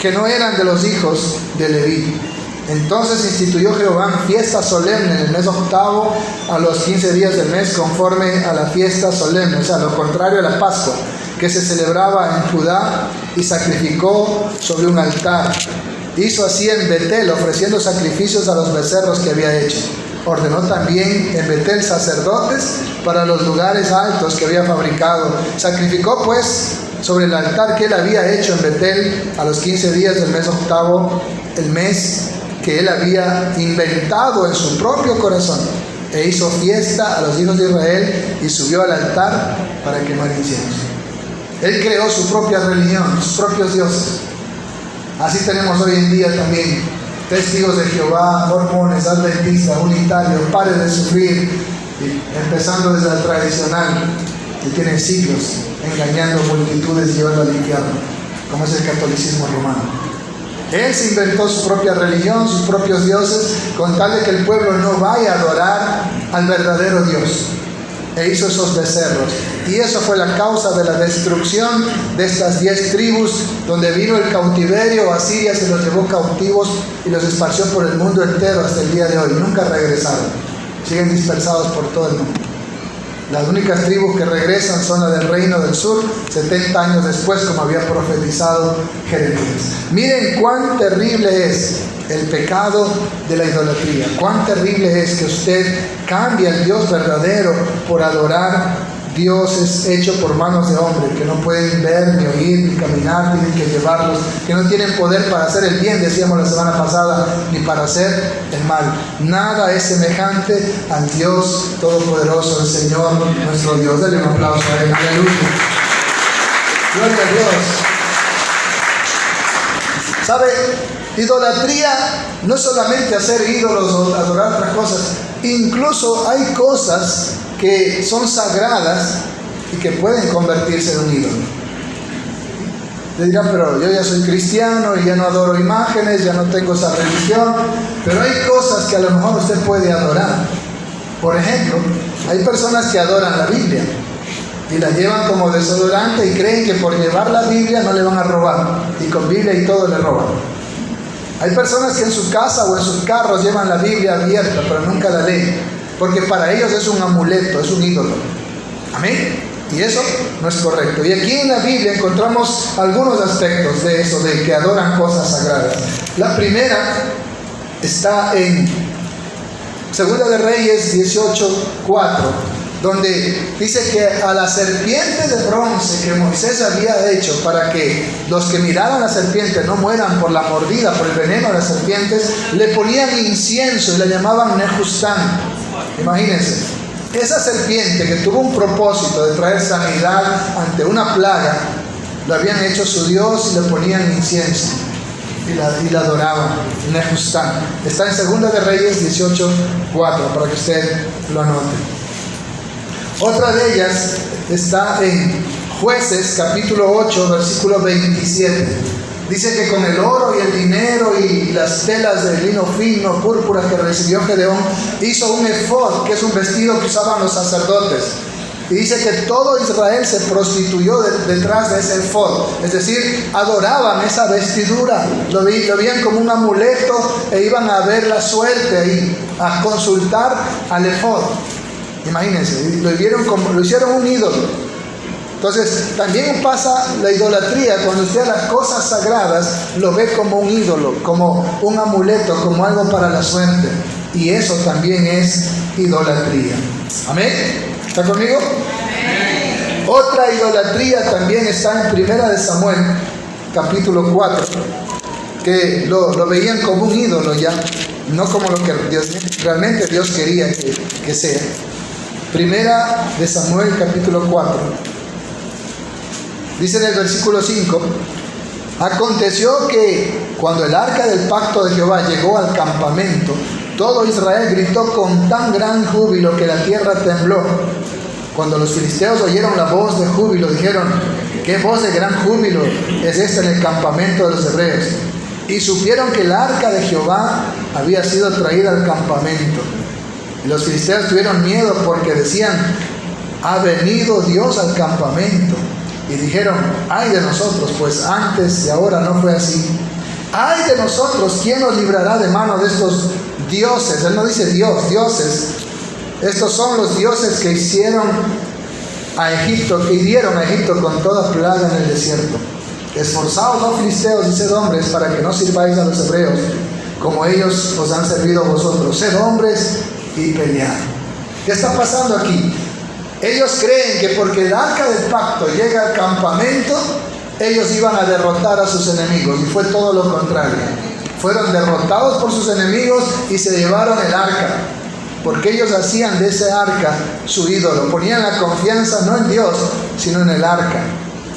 Speaker 1: que no eran de los hijos de Leví. Entonces instituyó Jeroboam fiesta solemne en el mes octavo, a los 15 días del mes, conforme a la fiesta solemne, o sea, lo contrario a la Pascua, que se celebraba en Judá, y sacrificó sobre un altar. Hizo así en Betel, ofreciendo sacrificios a los becerros que había hecho. Ordenó también en Betel sacerdotes para los lugares altos que había fabricado. Sacrificó pues sobre el altar que él había hecho en Betel a los 15 días del mes octavo, el mes que él había inventado en su propio corazón, e hizo fiesta a los hijos de Israel y subió al altar para quemar incienso. Él creó su propia religión, sus propios dioses. Así tenemos hoy en día también testigos de Jehová, mormones, adventistas, unitarios, pares de sufrir, empezando desde la tradicional, que tiene siglos engañando multitudes y llevando al infierno, como es el catolicismo romano. Él se inventó su propia religión, sus propios dioses, con tal de que el pueblo no vaya a adorar al verdadero Dios. E hizo esos becerros. Y eso fue la causa de la destrucción de estas 10 tribus, donde vino el cautiverio. Asiria se los llevó cautivos y los esparció por el mundo entero hasta el día de hoy. Nunca regresaron. Siguen dispersados por todo el mundo. Las únicas tribus que regresan son las del reino del sur, 70 años después, como había profetizado Jeremías. Miren cuán terrible es el pecado de la idolatría. Cuán terrible es que usted cambie al Dios verdadero por adorar dioses hechos por manos de hombres, que no pueden ver, ni oír, ni caminar, tienen que llevarlos, que no tienen poder para hacer el bien, decíamos la semana pasada, ni para hacer el mal. Nada es semejante al Dios todopoderoso, el Señor nuestro Dios. Dale un aplauso a Él. Aleluya. Gloria a Dios. ¿Sabe? Idolatría no es solamente hacer ídolos o adorar otras cosas. Incluso hay cosas que son sagradas y que pueden convertirse en un ídolo. Le dirán, pero yo ya soy cristiano y ya no adoro imágenes, ya no tengo esa religión. Pero hay cosas que a lo mejor usted puede adorar. Por ejemplo, hay personas que adoran la Biblia y la llevan como desodorante y creen que por llevar la Biblia no le van a robar, y con Biblia y todo le roban. Hay personas que en su casa o en sus carros llevan la Biblia abierta, pero nunca la leen, porque para ellos es un amuleto, es un ídolo. Amén. Y eso no es correcto. Y aquí en la Biblia encontramos algunos aspectos de eso, de que adoran cosas sagradas. La primera está en Segunda de Reyes 18:4. donde dice que a la serpiente de bronce que Moisés había hecho para que los que miraran a la serpiente no mueran por la mordida, por el veneno de las serpientes, le ponían incienso y la llamaban Nehustán. Imagínense, esa serpiente que tuvo un propósito de traer sanidad ante una plaga, lo habían hecho su Dios y le ponían incienso y la adoraban. Nehustán. Está en 2 de Reyes 18:4 para que usted lo anote. Otra de ellas está en Jueces capítulo 8 versículo 27. Dice que con el oro y el dinero y las telas de lino fino, púrpura que recibió Gedeón, hizo un efod, que es un vestido que usaban los sacerdotes. Y dice que todo Israel se prostituyó detrás de ese efod. Es decir, adoraban esa vestidura. Lo veían como un amuleto e iban a ver la suerte ahí, a consultar al efod. Imagínense, lo hicieron un ídolo. Entonces, también pasa la idolatría cuando usted a las cosas sagradas lo ve como un ídolo, como un amuleto, como algo para la suerte. Y eso también es idolatría. ¿Amén? ¿Está conmigo? Amén. Otra idolatría también está en 1 de Samuel, capítulo 4, que lo veían como un ídolo ya, no como lo que realmente Dios quería que sea. 1 de Samuel, capítulo 4. Dice en el versículo 5: aconteció que cuando el arca del pacto de Jehová llegó al campamento, todo Israel gritó con tan gran júbilo que la tierra tembló. Cuando los filisteos oyeron la voz de júbilo, dijeron: ¿qué voz de gran júbilo es esta en el campamento de los hebreos? Y supieron que el arca de Jehová había sido traída al campamento. Y los filisteos tuvieron miedo porque decían: ha venido Dios al campamento. Y dijeron: ay de nosotros, pues antes y ahora no fue así. Ay de nosotros, ¿quién nos librará de mano de estos dioses? Él no dice Dios, dioses. Estos son los dioses que hicieron a Egipto, que hirieron a Egipto con toda plaga en el desierto. Esforzaos, oh filisteos, y sed hombres, para que no sirváis a los hebreos, como ellos os han servido a vosotros. Sed hombres y pelead. ¿Qué está pasando aquí? Ellos creen que porque el arca del pacto llega al campamento, ellos iban a derrotar a sus enemigos, y fue todo lo contrario. Fueron derrotados por sus enemigos y se llevaron el arca, porque ellos hacían de ese arca su ídolo, ponían la confianza no en Dios, sino en el arca.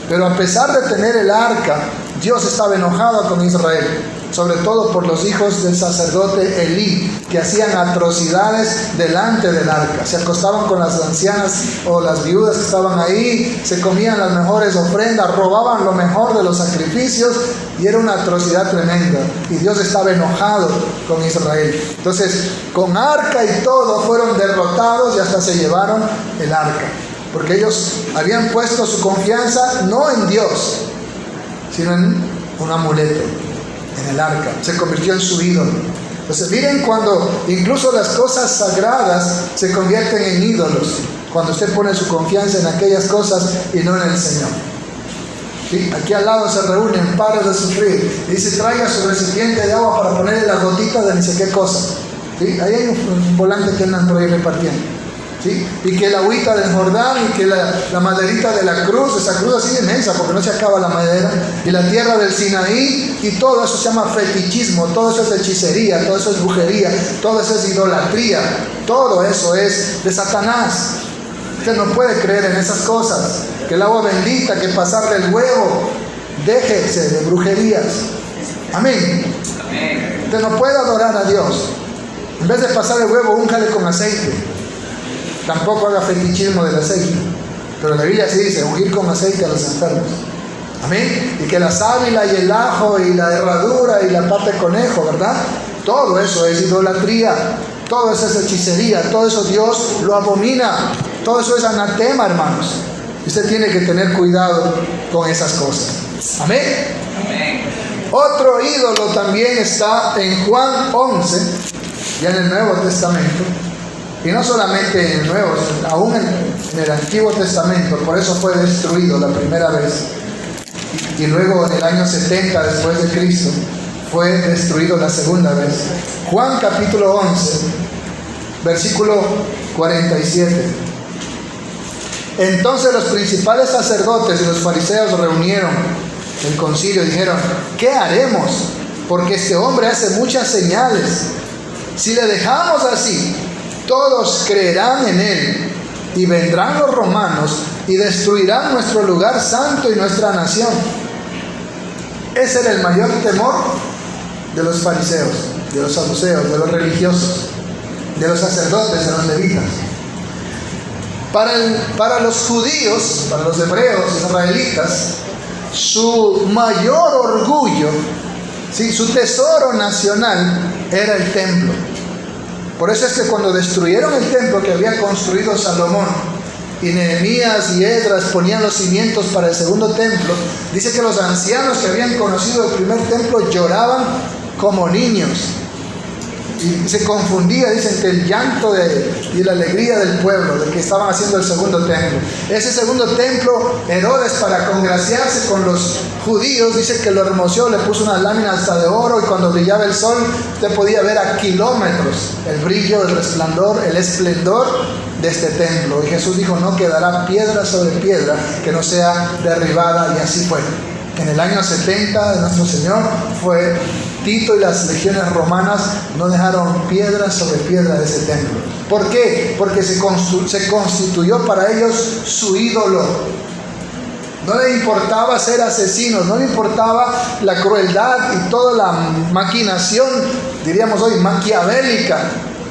Speaker 1: Pero a pesar de tener el arca, Dios estaba enojado con Israel, sobre todo por los hijos del sacerdote Elí, que hacían atrocidades delante del arca. Se acostaban con las ancianas o las viudas que estaban ahí, se comían las mejores ofrendas, robaban lo mejor de los sacrificios, y era una atrocidad tremenda. Y Dios estaba enojado con Israel. Entonces, con arca y todo fueron derrotados y hasta se llevaron el arca, porque ellos habían puesto su confianza no en Dios, sino en un amuleto, en el arca. Se convirtió en su ídolo. Entonces miren, cuando incluso las cosas sagradas se convierten en ídolos, cuando usted pone su confianza en aquellas cosas y no en el Señor. ¿Sí? Aquí al lado se reúnen, pares de sufrir, y dice: traiga su recipiente de agua para ponerle las gotitas de ni sé qué cosa. ¿Sí? Ahí hay un volante que andan por ahí repartiendo. ¿Sí? Y que la agüita del Jordán, y que la maderita de la cruz, esa cruz así inmensa porque no se acaba la madera, y la tierra del Sinaí, y todo eso se llama fetichismo, todo eso es hechicería, todo eso es brujería, todo eso es idolatría, todo eso es de Satanás. Usted no puede creer en esas cosas. Que el agua bendita, que pasarle el huevo, déjese de brujerías. Amén. Usted no puede adorar a Dios. En vez de pasar el huevo, úncale con aceite. Tampoco haga fetichismo del aceite. Pero la Biblia sí dice: ungir con aceite a los enfermos. Amén. Y que la sábila y el ajo y la herradura y la pata de conejo, ¿verdad? Todo eso es idolatría. Todo eso es hechicería. Todo eso Dios lo abomina. Todo eso es anatema, hermanos. Usted tiene que tener cuidado con esas cosas. Amén. Amén. Otro ídolo también está en Juan 11, ya en el Nuevo Testamento. Y no solamente en el Nuevo, aún en el Antiguo Testamento. Por eso fue destruido la primera vez. Y luego en el año 70 después de Cristo fue destruido la segunda vez. Juan capítulo 11, versículo 47. Entonces los principales sacerdotes y los fariseos reunieron el concilio y dijeron: ¿qué haremos? Porque este hombre hace muchas señales. Si le dejamos así, todos creerán en él, y vendrán los romanos y destruirán nuestro lugar santo y nuestra nación. Ese era el mayor temor de los fariseos, de los saduceos, de los religiosos, de los sacerdotes, de los levitas. Para los judíos, para los hebreos, israelitas, su mayor orgullo, ¿sí?, su tesoro nacional era el templo. Por eso es que cuando destruyeron el templo que había construido Salomón, y Nehemías y Esdras ponían los cimientos para el segundo templo, dice que los ancianos que habían conocido el primer templo lloraban como niños. Y se confundía, dicen, que el llanto y la alegría del pueblo de que estaban haciendo el segundo templo. Ese segundo templo, Herodes, para congraciarse con los judíos, dice que lo hermoseó, le puso unas láminas hasta de oro, y cuando brillaba el sol usted podía ver a kilómetros el brillo, el resplandor, el esplendor de este templo. Y Jesús dijo: no quedará piedra sobre piedra que no sea derribada. Y así fue. En el año 70 de nuestro Señor fue Tito, y las legiones romanas no dejaron piedra sobre piedra de ese templo. ¿Por qué? Porque se constituyó para ellos su ídolo. No le importaba ser asesinos, no le importaba la crueldad y toda la maquinación, diríamos hoy, maquiavélica,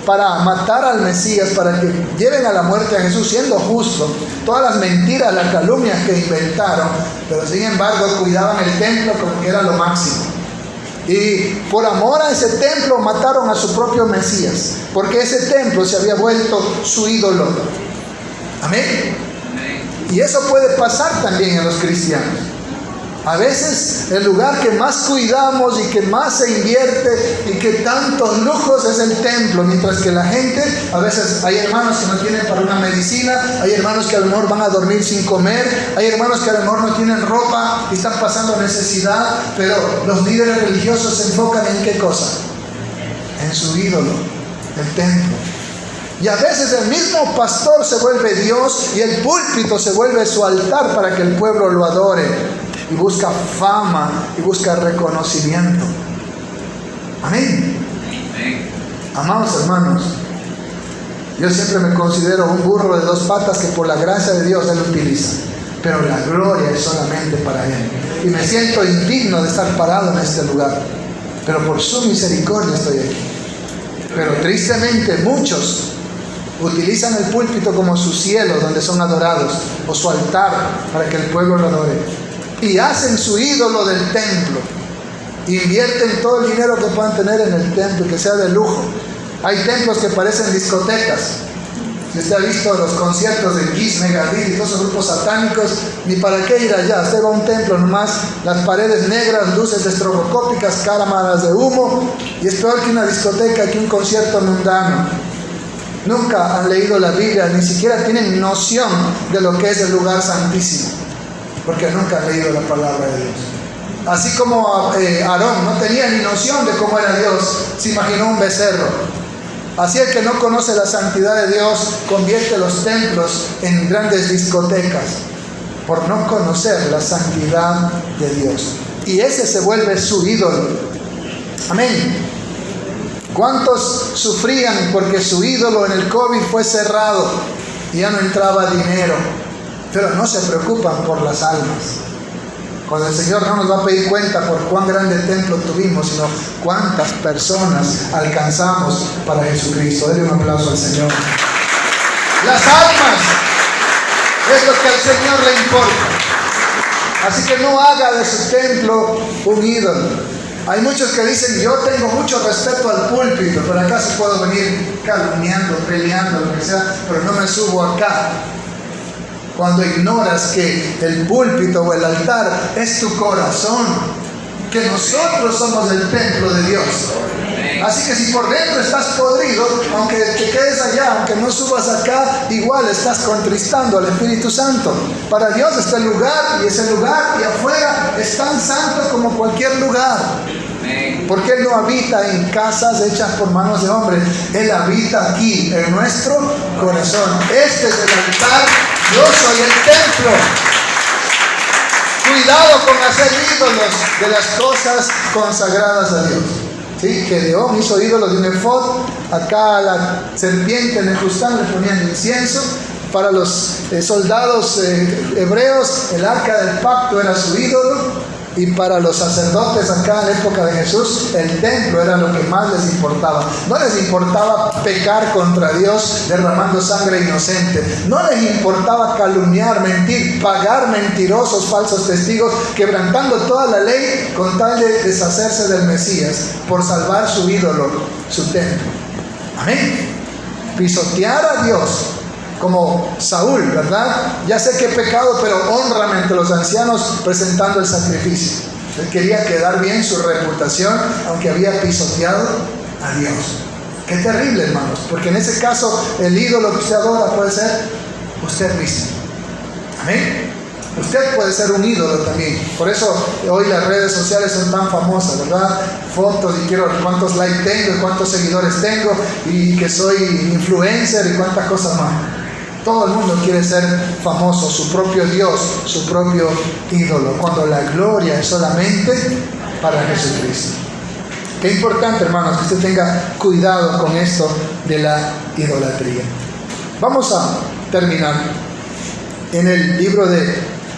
Speaker 1: para matar al Mesías, para que lleven a la muerte a Jesús siendo justo. Todas las mentiras, las calumnias que inventaron, pero sin embargo cuidaban el templo como que era lo máximo. Y por amor a ese templo mataron a su propio Mesías, porque ese templo se había vuelto su ídolo. Amén. Y eso puede pasar también en los cristianos. A veces el lugar que más cuidamos y que más se invierte y que tantos lujos es el templo, mientras que la gente, a veces hay hermanos que no tienen para una medicina, hay hermanos que a lo mejor van a dormir sin comer, hay hermanos que a lo mejor no tienen ropa y están pasando necesidad, pero los líderes religiosos se enfocan en ¿qué cosa? En su ídolo, el templo. Y a veces el mismo pastor se vuelve Dios y el púlpito se vuelve su altar para que el pueblo lo adore. Y busca fama y busca reconocimiento. Amén. Amados hermanos, yo siempre me considero un burro de dos patas que por la gracia de Dios Él utiliza, pero la gloria es solamente para Él. Y me siento indigno de estar parado en este lugar, pero por su misericordia estoy aquí. Pero tristemente muchos utilizan el púlpito como su cielo donde son adorados, o su altar para que el pueblo lo adore. Y hacen su ídolo del templo. Invierten todo el dinero que puedan tener en el templo, que sea de lujo. Hay templos que parecen discotecas. Si usted ha visto los conciertos de Kiss, Megadeth y todos esos grupos satánicos, ni para qué ir allá. Usted va a un templo nomás, las paredes negras, luces estroboscópicas, cámaras de humo, y es peor que una discoteca, que un concierto mundano. Nunca han leído la Biblia, ni siquiera tienen noción de lo que es el lugar santísimo, porque nunca han leído la palabra de Dios. Así como Aarón no tenía ni noción de cómo era Dios, se imaginó un becerro. Así el que no conoce la santidad de Dios convierte los templos en grandes discotecas por no conocer la santidad de Dios. Y ese se vuelve su ídolo. Amén. ¿Cuántos sufrían porque su ídolo en el COVID fue cerrado y ya no entraba dinero? Pero no se preocupan por las almas. Cuando el Señor no nos va a pedir cuenta por cuán grande templo tuvimos, sino cuántas personas alcanzamos para Jesucristo. Denle un aplauso al Señor. Las almas es lo que al Señor le importa. Así que no haga de su templo un ídolo. Hay muchos que dicen: yo tengo mucho respeto al púlpito, pero acá sí puedo venir calumniando, peleando, lo que sea, pero no me subo acá. Cuando ignoras que el púlpito o el altar es tu corazón, que nosotros somos el templo de Dios. Así que si por dentro estás podrido, aunque te quedes allá, aunque no subas acá, igual estás contristando al Espíritu Santo. Para Dios está el lugar, y ese lugar y afuera es tan santo como cualquier lugar. Porque Él no habita en casas hechas por manos de hombres. Él habita aquí, en nuestro corazón. Este es el altar, yo soy el templo. Cuidado con hacer ídolos de las cosas consagradas a Dios. ¿Sí? Gedeón hizo ídolos de un efod. Acá a la serpiente Nehushtan le ponían incienso. Para los soldados hebreos, el arca del pacto era su ídolo. Y para los sacerdotes acá en la época de Jesús, el templo era lo que más les importaba. No les importaba pecar contra Dios derramando sangre inocente. No les importaba calumniar, mentir, pagar mentirosos, falsos testigos, quebrantando toda la ley con tal de deshacerse del Mesías por salvar su ídolo, su templo. Amén. Pisotear a Dios. Como Saúl, ¿verdad? Ya sé que he pecado, pero honrame ante los ancianos presentando el sacrificio. Él quería quedar bien su reputación, aunque había pisoteado a Dios. Qué terrible, hermanos, porque en ese caso el ídolo que usted adora puede ser usted mismo. Amén. Usted puede ser un ídolo también. Por eso hoy las redes sociales son tan famosas, ¿verdad? Fotos y quiero cuántos likes tengo y cuántos seguidores tengo y que soy influencer y cuántas cosas más. Todo el mundo quiere ser famoso, su propio Dios, su propio ídolo, cuando la gloria es solamente para Jesucristo. Qué importante, hermanos, que usted tenga cuidado con esto de la idolatría. Vamos a terminar en el libro de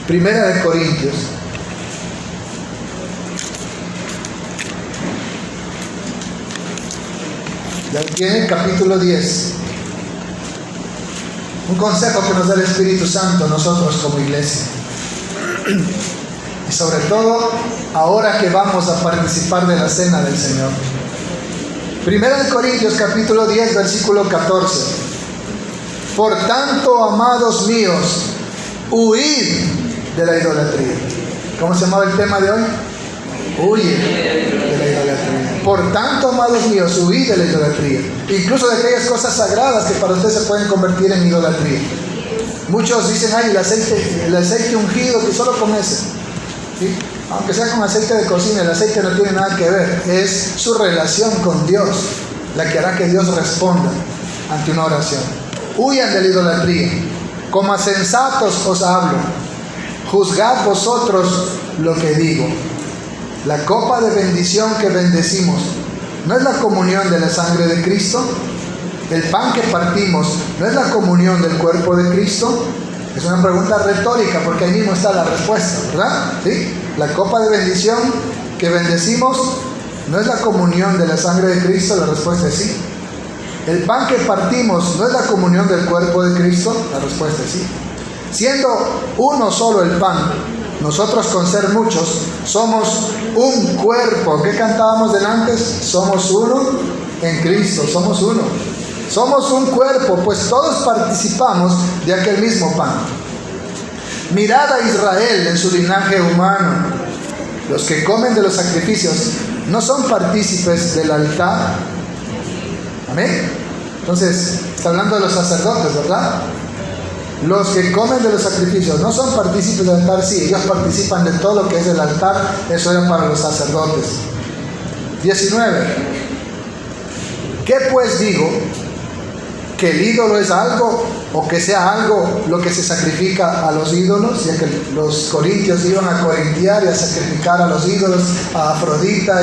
Speaker 1: Primera de Corintios. Ya tiene capítulo 10. Un consejo que nos da el Espíritu Santo a nosotros como iglesia. Y sobre todo, ahora que vamos a participar de la cena del Señor. Primera de Corintios capítulo 10, versículo 14. Por tanto, amados míos, huid de la idolatría. ¿Cómo se llamaba el tema de hoy? Huye de la idolatría. Por tanto, amados míos, huid de la idolatría. Incluso de aquellas cosas sagradas que para ustedes se pueden convertir en idolatría. Muchos dicen, ay, el aceite ungido, que solo con ese. ¿Sí? Aunque sea con aceite de cocina, el aceite no tiene nada que ver. Es su relación con Dios la que hará que Dios responda ante una oración. Huyan de la idolatría. Como a sensatos os hablo. Juzgad vosotros lo que digo. La copa de bendición que bendecimos, ¿no es la comunión de la sangre de Cristo? El pan que partimos, ¿no es la comunión del cuerpo de Cristo? Es una pregunta retórica, porque ahí mismo está la respuesta, ¿verdad? ¿Sí? La copa de bendición que bendecimos, ¿no es la comunión de la sangre de Cristo? La respuesta es sí. El pan que partimos, ¿no es la comunión del cuerpo de Cristo? La respuesta es sí. Siendo uno solo el pan, nosotros con ser muchos somos un cuerpo. ¿Qué cantábamos delante? Somos uno en Cristo, somos uno. Somos un cuerpo, pues todos participamos de aquel mismo pan. Mirad a Israel en su linaje humano. Los que comen de los sacrificios no son partícipes del altar. Amén. Entonces, está hablando de los sacerdotes, ¿verdad? Los que comen de los sacrificios no son partícipes del altar, sí, ellos participan de todo lo que es el altar, eso era para los sacerdotes. 19. ¿Qué pues digo? ¿Que el ídolo es algo o que sea algo lo que se sacrifica a los ídolos? Ya que los corintios iban a corintiar y a sacrificar a los ídolos, a Afrodita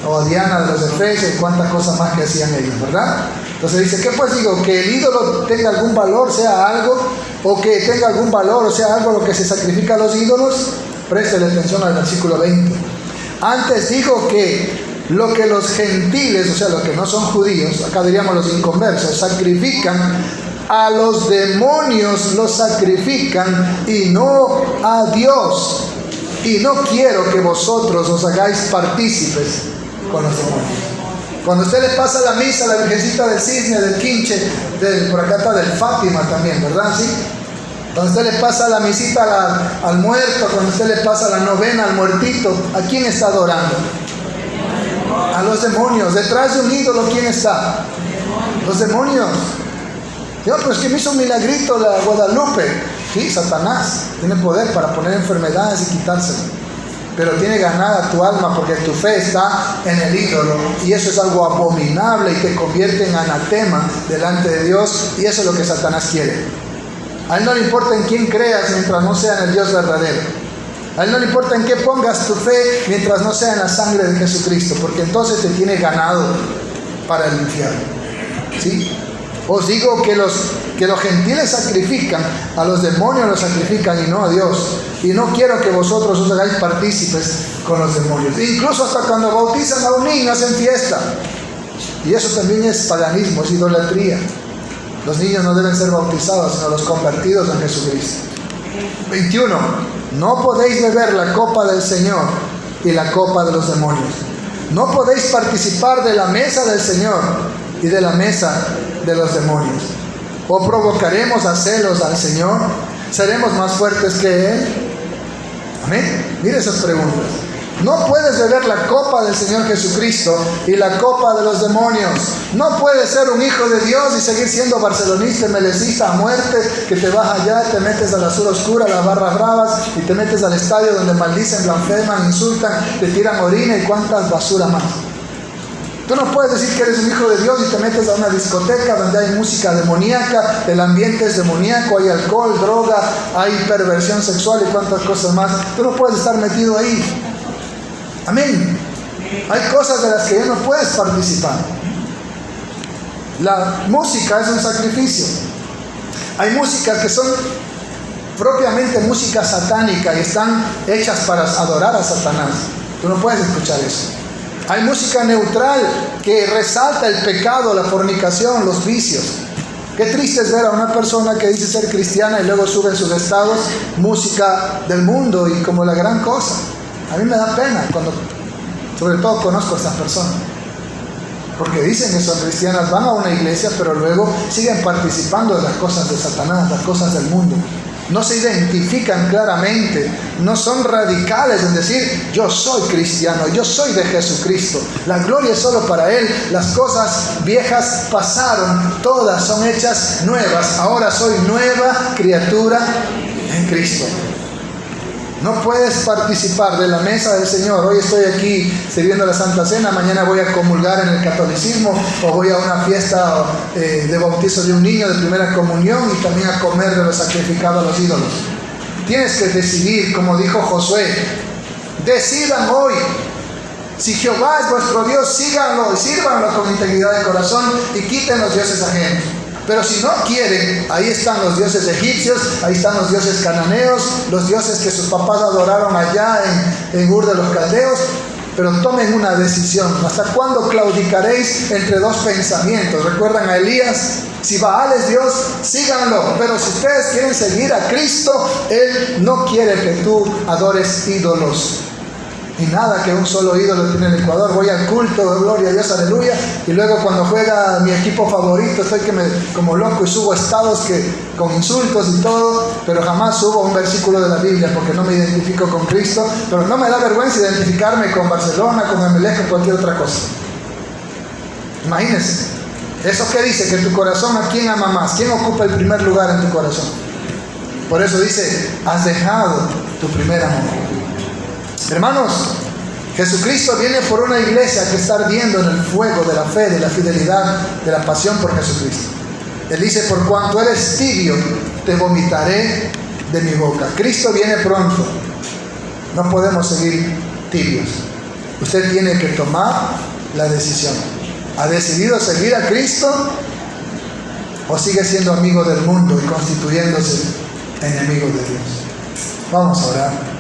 Speaker 1: o a Diana de los Efesios y cuántas cosas más que hacían ellos, ¿verdad? Entonces dice, ¿qué pues digo? ¿Que el ídolo tenga algún valor, sea algo? ¿O que tenga algún valor, o sea algo lo que se sacrifica a los ídolos? Préstele atención al versículo 20. Antes digo que lo que los gentiles, o sea, los que no son judíos, acá diríamos los inconversos, sacrifican, a los demonios los sacrifican y no a Dios. Y no quiero que vosotros os hagáis partícipes con los demonios. Cuando usted le pasa la misa a la Virgencita del Cisne, del Quinche, por acá está del Fátima también, ¿verdad? ¿Sí? Cuando usted le pasa la misita al muerto, cuando usted le pasa la novena al muertito, ¿a quién está adorando? A los demonios. Detrás de un ídolo, ¿quién está? Los demonios. Dios, pero es que me hizo un milagrito la Guadalupe. Sí, Satanás tiene poder para poner enfermedades y quitárselo. pero tiene ganada tu alma porque tu fe está en el ídolo, y eso es algo abominable y te convierte en anatema delante de Dios, y eso es lo que Satanás quiere. A él no le importa en quién creas mientras no sea en el Dios verdadero. A él no le importa en qué pongas tu fe mientras no sea en la sangre de Jesucristo, porque entonces te tiene ganado para el infierno. ¿Sí? Os digo que los gentiles sacrifican, a los demonios los sacrifican y no a Dios. Y no quiero que vosotros os hagáis partícipes con los demonios. Incluso hasta cuando bautizan a un niño hacen fiesta. Y eso también es paganismo, es idolatría. Los niños no deben ser bautizados, sino los convertidos en Jesucristo. 21. No podéis beber la copa del Señor y la copa de los demonios. No podéis participar de la mesa del Señor y de la mesa de los demonios. ¿O provocaremos a celos al Señor? ¿Seremos más fuertes que Él? Amén. Mire esas preguntas. No puedes beber la copa del Señor Jesucristo y la copa de los demonios. No puedes ser un hijo de Dios y seguir siendo barcelonista, melecista a muerte, que te vas allá, te metes a la sur oscura, a las barras bravas, y te metes al estadio donde maldicen, blasfeman, insultan, te tiran orina y cuántas basuras más. Tú no puedes decir que eres un hijo de Dios y te metes a una discoteca donde hay música demoníaca, el ambiente es demoníaco, hay alcohol, droga, hay perversión sexual y cuántas cosas más. Tú no puedes estar metido ahí. Amén. Hay cosas de las que ya no puedes participar. La música es un sacrificio. Hay músicas que son propiamente música satánica y están hechas para adorar a Satanás. Tú no puedes escuchar eso. Hay música neutral que resalta el pecado, la fornicación, los vicios. Qué triste es ver a una persona que dice ser cristiana y luego sube en sus estados música del mundo y como la gran cosa. A mí me da pena cuando, sobre todo, conozco a estas personas. Porque dicen que son cristianas, van a una iglesia, pero luego siguen participando de las cosas de Satanás, las cosas del mundo. No se identifican claramente, no son radicales en decir, yo soy cristiano, yo soy de Jesucristo. La gloria es solo para Él, las cosas viejas pasaron, todas son hechas nuevas. Ahora soy nueva criatura en Cristo. No puedes participar de la mesa del Señor. Hoy estoy aquí sirviendo la Santa Cena, mañana voy a comulgar en el catolicismo o voy a una fiesta de bautizo de un niño, de primera comunión, y también a comer de lo sacrificado a los ídolos. Tienes que decidir, como dijo Josué, decidan hoy. Si Jehová es vuestro Dios, síganlo y sírvanlo con integridad de corazón y quiten los dioses ajenos. Pero si no quieren, ahí están los dioses egipcios, ahí están los dioses cananeos, los dioses que sus papás adoraron allá en Ur de los Caldeos. Pero tomen una decisión. ¿Hasta cuándo claudicaréis entre dos pensamientos? ¿Recuerdan a Elías? Si Baal es Dios, síganlo. Pero si ustedes quieren seguir a Cristo, Él no quiere que tú adores ídolos. Y nada que un solo ídolo tiene en el Ecuador. Voy al culto, gloria a Dios, aleluya. Y luego cuando juega mi equipo favorito, estoy como loco y subo estados con insultos y todo. Pero jamás subo un versículo de la Biblia porque no me identifico con Cristo. Pero no me da vergüenza identificarme con Barcelona, con Emelec, con cualquier otra cosa. Imagínense. ¿Eso qué dice? Que tu corazón, ¿a quién ama más? ¿Quién ocupa el primer lugar en tu corazón? Por eso dice, has dejado tu primer amor. Hermanos, Jesucristo viene por una iglesia que está ardiendo en el fuego de la fe, de la fidelidad, de la pasión por Jesucristo. Él dice, por cuanto eres tibio, te vomitaré de mi boca. Cristo viene pronto. No podemos seguir tibios. Usted tiene que tomar la decisión. ¿Ha decidido seguir a Cristo o sigue siendo amigo del mundo y constituyéndose enemigo de Dios? Vamos a orar.